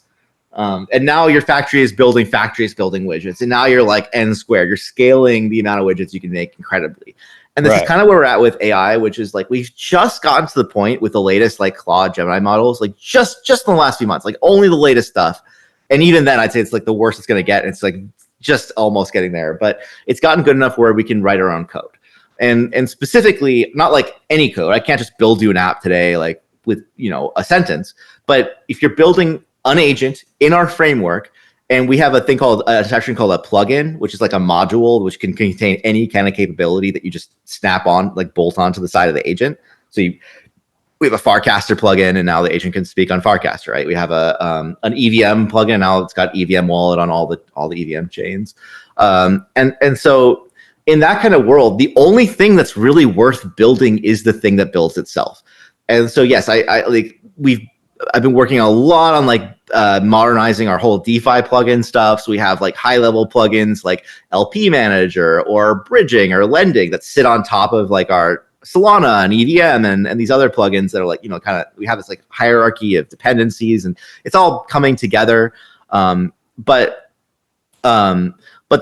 And now your factory is building factories, building widgets. And now you're like N squared. You're scaling the amount of widgets you can make incredibly. And this is kind of where we're at with AI, which is like, we've just gotten to the point with the latest like Claude Gemini models, like just in the last few months, like only the latest stuff. And even then I'd say it's like the worst it's going to get. It's like just almost getting there, but it's gotten good enough where we can write our own code. And specifically, not like any code. I can't just build you an app today, like with, a sentence. But if you're building an agent in our framework, and we have a thing called a section called a plugin, which is like a module, which can contain any kind of capability that you just snap on, like bolt onto the side of the agent. So we have a Farcaster plugin, and now the agent can speak on Farcaster, right? We have an EVM plugin, now it's got EVM wallet on all the EVM chains. And so in that kind of world, the only thing that's really worth building is the thing that builds itself. And so, yes, I've been working a lot on like modernizing our whole DeFi plugin stuff. So we have like high level plugins like LP Manager or bridging or lending that sit on top of like our Solana and EVM and these other plugins that are like, kind of, we have this like hierarchy of dependencies, and it's all coming together. But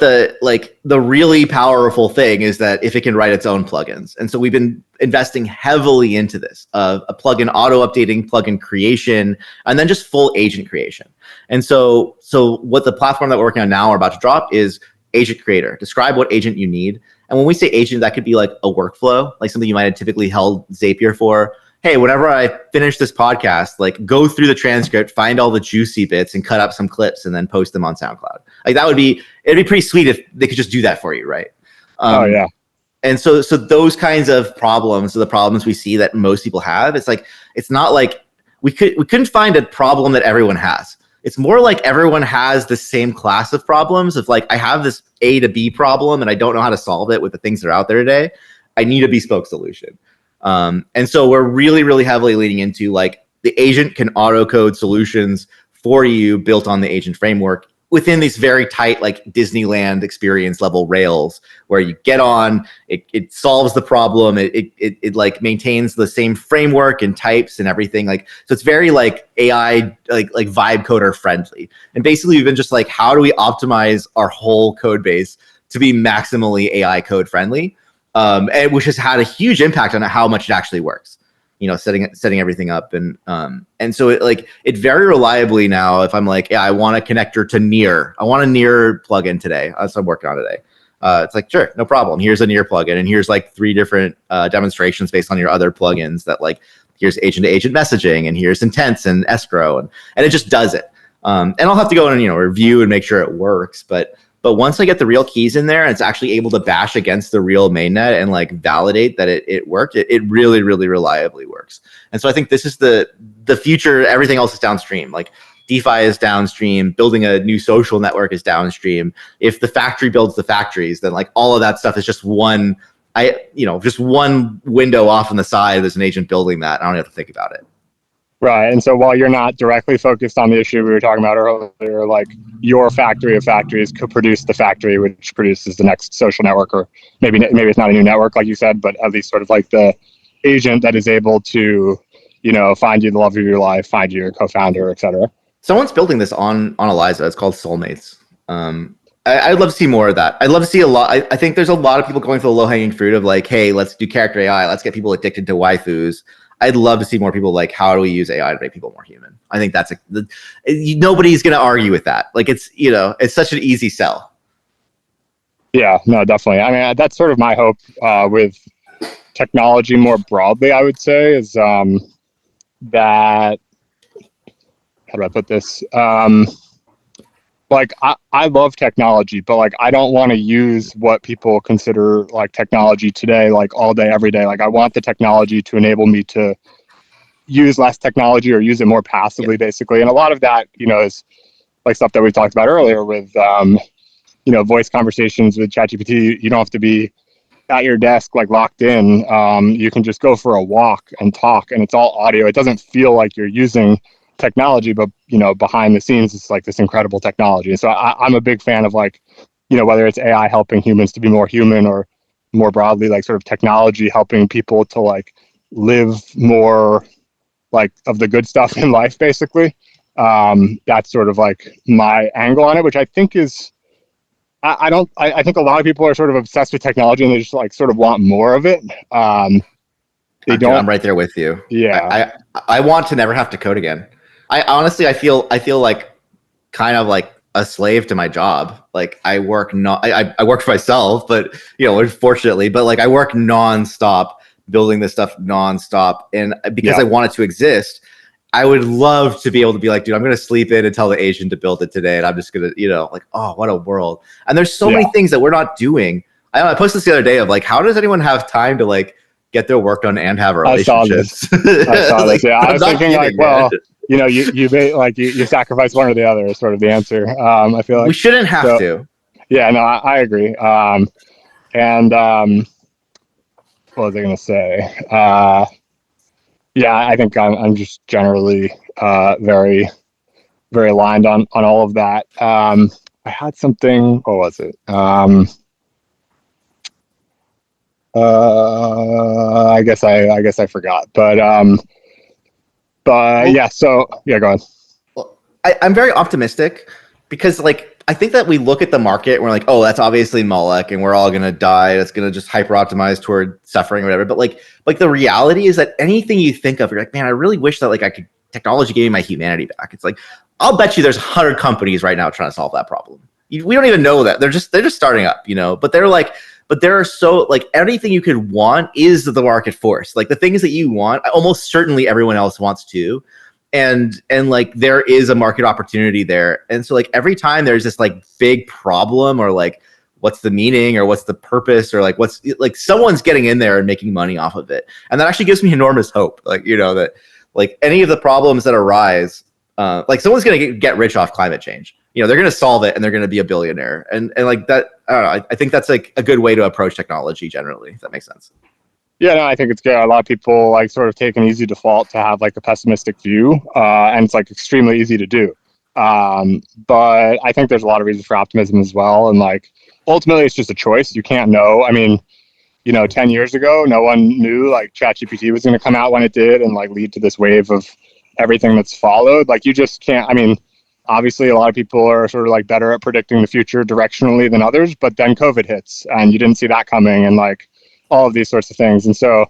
the really powerful thing is that if it can write its own plugins. And so we've been investing heavily into this, a plugin auto updating, plugin creation, and then just full agent creation. And so what the platform that we're working on now are about to drop is agent creator. Describe what agent you need. And when we say agent, that could be like a workflow, like something you might have typically held Zapier for. Hey, whenever I finish this podcast, like go through the transcript, find all the juicy bits and cut up some clips and then post them on SoundCloud. Like it'd be pretty sweet if they could just do that for you, right? Yeah. And so those kinds of problems are the problems we see that most people have. It's like, it's not like we couldn't find a problem that everyone has. It's more like everyone has the same class of problems of like, I have this A to B problem and I don't know how to solve it with the things that are out there today. I need a bespoke solution. And so we're really, really heavily leaning into like the agent can auto code solutions for you built on the agent framework within these very tight, like Disneyland experience level rails where you get on, it solves the problem. It like maintains the same framework and types and everything. Like, so it's very like AI, like vibe coder friendly. And basically we've been just like, how do we optimize our whole code base to be maximally AI code friendly? And which has had a huge impact on how much it actually works, setting everything up. And so it very reliably now, if I'm like, yeah, I want a connector to Near, I want a Near plugin today. That's what I'm working on today. It's like, sure, no problem. Here's a Near plugin. And here's like 3 different demonstrations based on your other plugins that like here's agent to agent messaging, and here's intents and escrow, and it just does it. And I'll have to go and review and make sure it works. But once I get the real keys in there and it's actually able to bash against the real mainnet and like validate that it worked, it really, really reliably works. And so I think this is the future. Everything else is downstream. Like DeFi is downstream. Building a new social network is downstream. If the factory builds the factories, then like all of that stuff is just one window off on the side. There's an agent building that. I don't have to think about it. Right. And so while you're not directly focused on the issue we were talking about earlier, like your factory of factories could produce the factory which produces the next social network, or maybe it's not a new network like you said, but at least sort of like the agent that is able to, find you the love of your life, find you your co-founder, et cetera. Someone's building this on Eliza. It's called Soulmates. I'd love to see more of that. I'd love to see a lot. I think there's a lot of people going for the low-hanging fruit of like, hey, let's do character AI. Let's get people addicted to waifus. I'd love to see more people like, how do we use AI to make people more human? I think that's nobody's going to argue with that. Like it's such an easy sell. Yeah, no, definitely. I mean, that's sort of my hope with technology more broadly, I would say, is that, how do I put this? Like I love technology, but like I don't want to use what people consider like technology today, like all day, every day. Like I want the technology to enable me to use less technology or use it more passively, basically. And a lot of that, is like stuff that we talked about earlier with, voice conversations with ChatGPT. You don't have to be at your desk, like locked in. You can just go for a walk and talk, and it's all audio. It doesn't feel like you're using technology, but behind the scenes it's like this incredible technology. So I'm a big fan of like, whether it's AI helping humans to be more human, or more broadly like sort of technology helping people to like live more like of the good stuff in life, basically. That's sort of like my angle on it, which I think is I think a lot of people are sort of obsessed with technology and they just like sort of want more of it. I'm right there with you. Yeah. I want to never have to code again. I honestly, I feel like kind of like a slave to my job. Like I work I work for myself, but unfortunately, but like I work nonstop building this stuff nonstop. And because I want it to exist, I would love to be able to be like, dude, I'm going to sleep in and tell the agent to build it today. And I'm just going to, like, oh, what a world. And there's so many things that we're not doing. I posted this the other day of like, how does anyone have time to like get their work done and have relationships? I saw this. Yeah. I was thinking like, well, you sacrifice one or the other is sort of the answer. I feel like we shouldn't have to. Yeah, no, I agree. And what was I going to say? Yeah, I think I'm just generally very, very aligned on all of that. I had something. What was it? I guess I forgot. But yeah. So yeah, go on. Well, I'm very optimistic because like I think that we look at the market and we're like, oh, that's obviously Moloch and we're all gonna die. It's gonna just hyper optimize toward suffering or whatever. But like the reality is that anything you think of, you're like, man, I really wish that like I could technology gave me my humanity back. It's like, I'll bet you there's 100 companies right now trying to solve that problem. We don't even know that. They're just starting up, but they're like, but there are so like anything you could want is the market force. Like the things that you want, almost certainly everyone else wants too. And like there is a market opportunity there. And so like every time there's this like big problem or like what's the meaning or what's the purpose or like what's like someone's getting in there and making money off of it. And that actually gives me enormous hope. Like, that like any of the problems that arise, like someone's going to get rich off climate change. They're going to solve it and they're going to be a billionaire. And like that, I don't know. I think that's like a good way to approach technology generally, if that makes sense. Yeah, no, I think it's good. A lot of people like sort of take an easy default to have like a pessimistic view, and it's like extremely easy to do. But I think there's a lot of reasons for optimism as well. And like ultimately, it's just a choice. You can't know. I mean, 10 years ago, no one knew like ChatGPT was going to come out when it did and like lead to this wave of everything that's followed. Like you just can't. I mean, obviously, a lot of people are sort of like better at predicting the future directionally than others. But then COVID hits, and you didn't see that coming, and like all of these sorts of things. And so,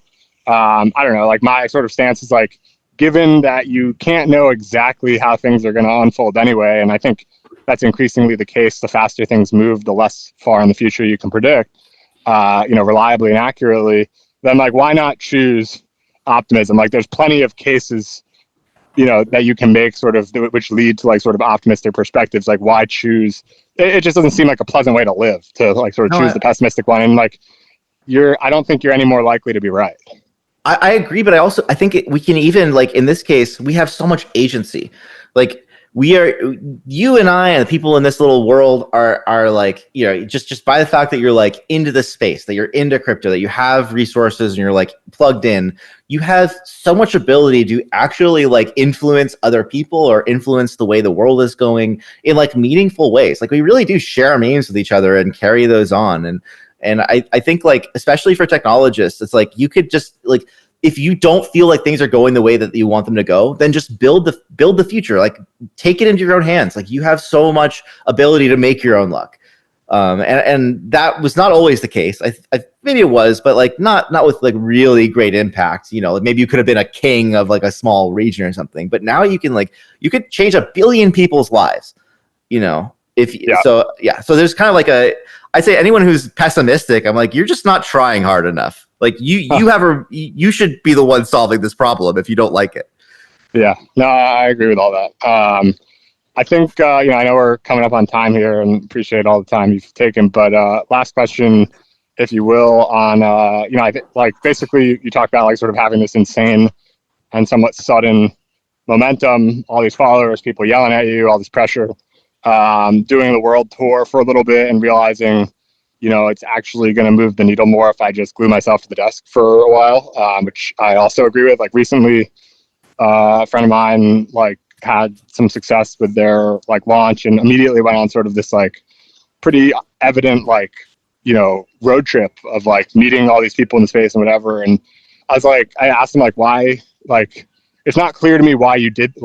I don't know, like my sort of stance is like, given that you can't know exactly how things are going to unfold anyway, and I think that's increasingly the case, the faster things move, the less far in the future you can predict, reliably and accurately, then like, why not choose optimism. Like there's plenty of cases, you know, that you can make sort of which lead to like sort of optimistic perspectives. Like why choose? It just doesn't seem like a pleasant way to live to like sort of choose the pessimistic one. And like I don't think you're any more likely to be right. I agree, but I think we can even, like in this case, we have so much agency. Like you and I and the people in this little world are like, you know, just by the fact that you're like into this space, that you're into crypto, that you have resources and you're like plugged in, you have so much ability to actually like influence other people or influence the way the world is going in like meaningful ways. Like we really do share memes with each other and carry those on. And I think like, especially for technologists, it's like you could just like, if you don't feel like things are going the way that you want them to go, then just build the future. Like take it into your own hands. Like you have so much ability to make your own luck. And that was not always the case. Maybe it was, but like not with like really great impact. You know, like maybe you could have been a king of like a small region or something. But now you could change 1 billion people's lives. You know, so there's kind of like I'd say anyone who's pessimistic, I'm like, you're just not trying hard enough. Like you should be the one solving this problem if you don't like it. Yeah, no, I agree with all that. I think, I know we're coming up on time here and appreciate all the time you've taken, but last question, if you will, on, I think like basically you talked about like sort of having this insane and somewhat sudden momentum, all these followers, people yelling at you, all this pressure, doing the world tour for a little bit and realizing, it's actually going to move the needle more if I just glue myself to the desk for a while, which I also agree with. Like recently, a friend of mine like had some success with their like launch and immediately went on sort of this like pretty evident like, road trip of like meeting all these people in the space and whatever. And I asked him like, why, like, it's not clear to me why you're doing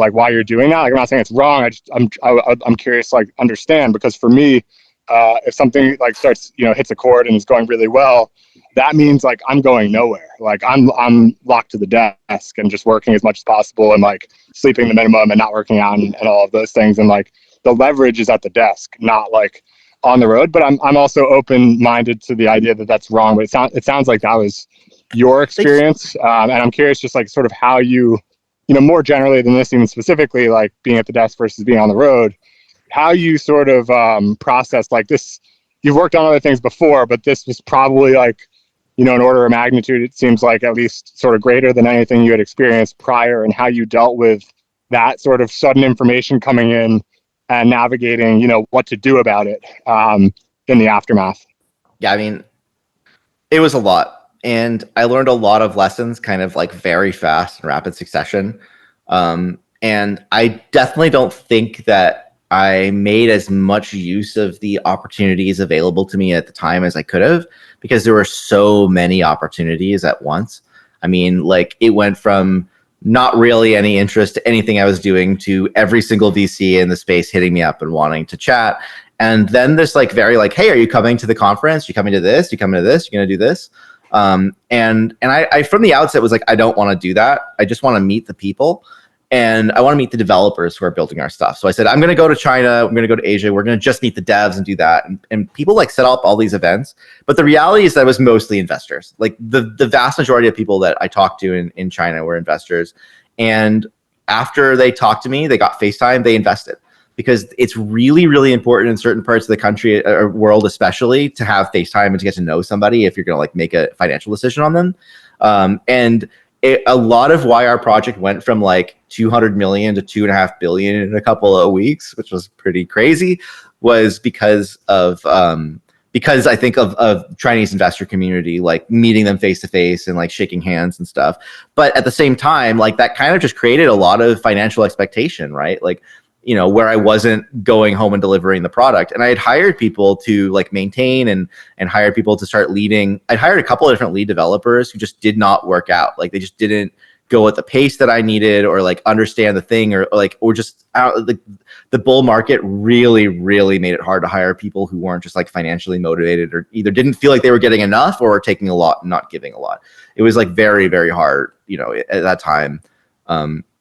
that. Like, I'm not saying it's wrong. I'm curious, like understand, because for me, if something like starts, hits a chord and is going really well, that means like I'm going nowhere. Like I'm locked to the desk and just working as much as possible and like sleeping the minimum and not working out and all of those things. And like the leverage is at the desk, not like on the road. But I'm also open-minded to the idea that that's wrong. But it sounds like that was your experience. And I'm curious just like sort of how you, more generally than this, even specifically like being at the desk versus being on the road, how you sort of process like this. You've worked on other things before, but this was probably like, an order of magnitude, it seems like at least sort of greater than anything you had experienced prior, and how you dealt with that sort of sudden information coming in and navigating, what to do about it in the aftermath. Yeah, I mean, it was a lot. And I learned a lot of lessons kind of like very fast and rapid succession. And I definitely don't think that I made as much use of the opportunities available to me at the time as I could have, because there were so many opportunities at once. I mean, like it went from not really any interest to anything I was doing to every single VC in the space hitting me up and wanting to chat. And then this like very like, hey, are you coming to the conference? You coming to this? You coming to this? You're going to do this? And I from the outset was like, I don't want to do that. I just want to meet the people. And I want to meet the developers who are building our stuff. So I said, I'm going to go to China. I'm going to go to Asia. We're going to just meet the devs and do that. And people like set up all these events. But the reality is that it was mostly investors. Like the vast majority of people that I talked to in China were investors. And after they talked to me, they got FaceTime, they invested. Because it's really, really important in certain parts of the country or world, especially, to have FaceTime and to get to know somebody if you're going to like make a financial decision on them. A lot of why our project went from like 200 million to 2.5 billion in a couple of weeks, which was pretty crazy, was because I think of Chinese investor community, like meeting them face to face and like shaking hands and stuff. But at the same time, like that kind of just created a lot of financial expectation, right? Like, where I wasn't going home and delivering the product. And I had hired people to like maintain and hired people to start leading. I'd hired a couple of different lead developers who just did not work out. Like they just didn't go at the pace that I needed or like understand the thing or just out. The bull market really, really made it hard to hire people who weren't just like financially motivated or either didn't feel like they were getting enough or were taking a lot and not giving a lot. It was like very, very hard, at that time.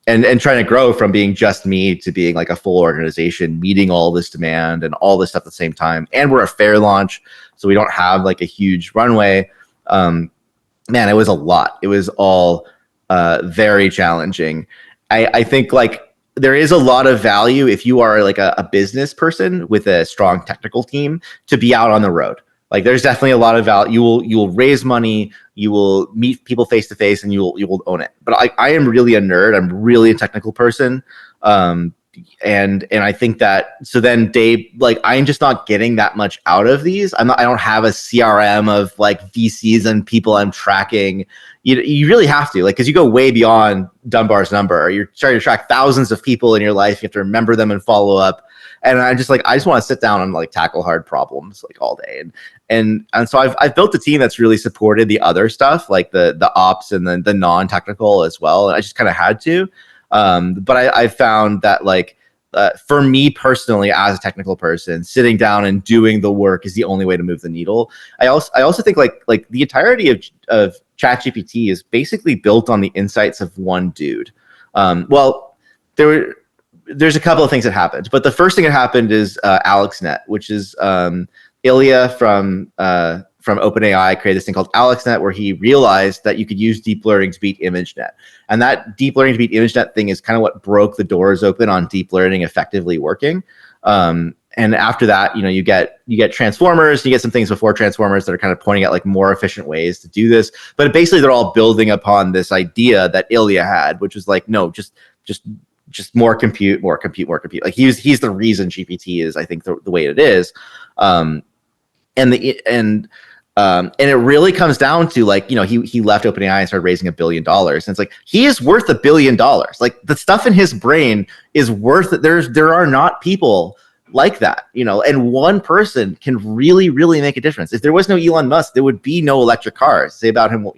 And trying to grow from being just me to being like a full organization, meeting all this demand and all this stuff at the same time. And we're a fair launch, so we don't have like a huge runway. Man, it was a lot. It was all very challenging. I think like there is a lot of value if you are like a business person with a strong technical team to be out on the road. Like there's definitely a lot of value. You will raise money, you will meet people face to face, and you will own it. But I am really a nerd. I'm really a technical person. And I think that so then Dave, like I'm just not getting that much out of these. I don't have a CRM of like VCs and people I'm tracking. You really have to, like, because you go way beyond Dunbar's number. You're trying to track thousands of people in your life. You have to remember them and follow up. And I just want to sit down and like tackle hard problems like all day. And so I've built a team that's really supported the other stuff, like the ops and the non-technical as well. And I just kind of had to. But I found that like for me personally, as a technical person, sitting down and doing the work is the only way to move the needle. I also think like the entirety of ChatGPT is basically built on the insights of one dude. Well, there's a couple of things that happened, but the first thing that happened is AlexNet, which is Ilya from OpenAI created this thing called AlexNet, where he realized that you could use deep learning to beat ImageNet. And that deep learning to beat ImageNet thing is kind of what broke the doors open on deep learning effectively working. And after that, you get transformers, you get some things before transformers that are kind of pointing at like more efficient ways to do this. But basically, they're all building upon this idea that Ilya had, which was like, no, just more compute. Like he's the reason GPT is, I think, the way it is. And it really comes down to like, he left OpenAI and started raising $1 billion. And it's like, he is worth $1 billion. Like the stuff in his brain is worth it. There are not people like that, and one person can really, really make a difference. If there was no Elon Musk, there would be no electric cars. Say about him,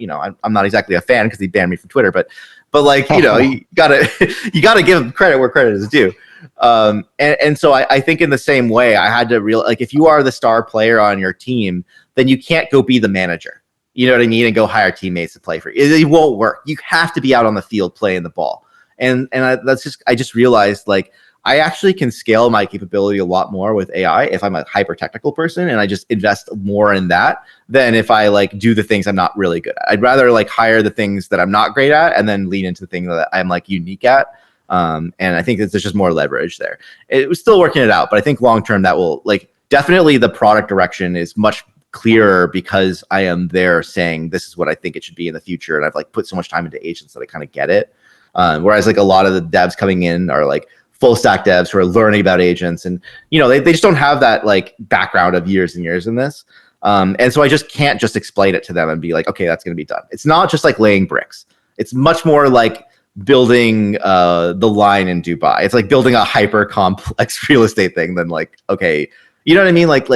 I'm not exactly a fan because he banned me from Twitter, but like, you gotta give him credit where credit is due. And so I think in the same way, I had to like, if you are the star player on your team, then you can't go be the manager, you know what I mean? And go hire teammates to play for you. It won't work. You have to be out on the field playing the ball. And I just realized like, I actually can scale my capability a lot more with AI if I'm a hyper technical person and I just invest more in that than if I like do the things I'm not really good at. I'd rather like hire the things that I'm not great at and then lean into the things that I'm like unique at. And I think that there's just more leverage there. It was still working it out, but I think long term that will like definitely the product direction is much clearer because I am there saying this is what I think it should be in the future. And I've like put so much time into agents that I kind of get it. Whereas like a lot of the devs coming in are like full stack devs who are learning about agents and they just don't have that like background of years and years in this. And so I just can't just explain it to them and be like, okay, that's going to be done. It's not just like laying bricks. It's much more like building the line in Dubai. It's like building a hyper complex real estate thing than like, okay, you know what I mean? Like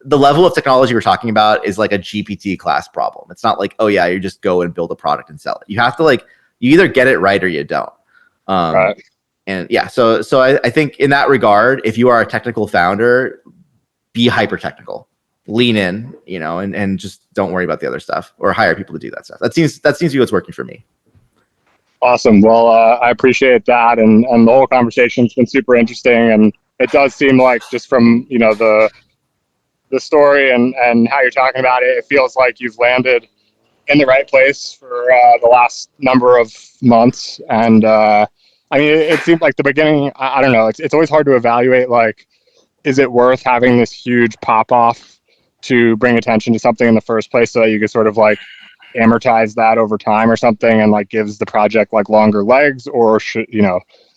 the level of technology we're talking about is like a GPT class problem. It's not like, oh yeah, you just go and build a product and sell it. You have to like, you either get it right or you don't. Right. And yeah, so I think in that regard, if you are a technical founder, be hyper technical, lean in, and just don't worry about the other stuff or hire people to do that stuff. That seems to be what's working for me. Awesome. Well, I appreciate that. And the whole conversation's been super interesting. And it does seem like just from, the story and how you're talking about it, it feels like you've landed in the right place for the last number of months. And, I mean, it seemed like the beginning, I don't know, it's always hard to evaluate, like, is it worth having this huge pop-off to bring attention to something in the first place so that you can sort of, like, amortize that over time or something and, like, gives the project, like, longer legs? Or,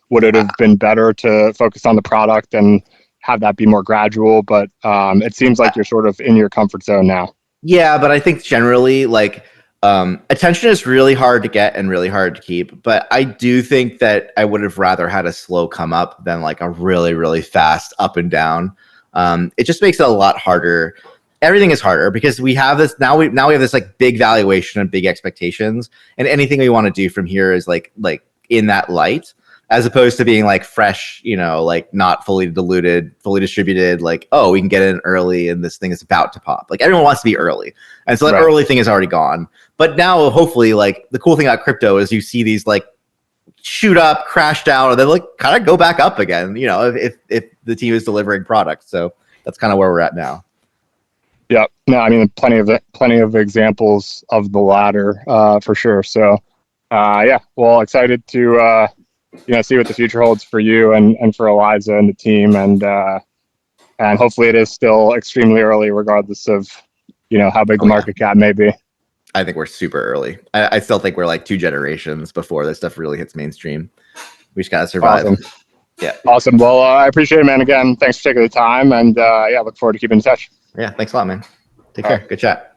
would it have been better to focus on the product and have that be more gradual? But it seems like you're sort of in your comfort zone now. Yeah, but I think generally, like, attention is really hard to get and really hard to keep, but I do think that I would have rather had a slow come up than like a really, really fast up and down. It just makes it a lot harder. Everything is harder because we have this now. We have this like big valuation and big expectations, and anything we want to do from here is like in that light, as opposed to being like fresh, like not fully diluted, fully distributed. Like, oh, we can get in early, and this thing is about to pop. Like everyone wants to be early, and so that early thing is already gone. But now, hopefully, like the cool thing about crypto is you see these like shoot up, crash down, and then like kind of go back up again. If the team is delivering products. So that's kind of where we're at now. Yeah, no, I mean plenty of examples of the latter for sure. So Yeah, well, excited to see what the future holds for you and for Eliza and the team, and hopefully it is still extremely early, regardless of how big the market cap may be. I think we're super early. I still think we're like 2 generations before this stuff really hits mainstream. We just gotta survive. Awesome. Yeah. Awesome. Well, I appreciate it, man. Again, thanks for taking the time, and look forward to keeping in touch. Yeah. Thanks a lot, man. Take care. Good chat.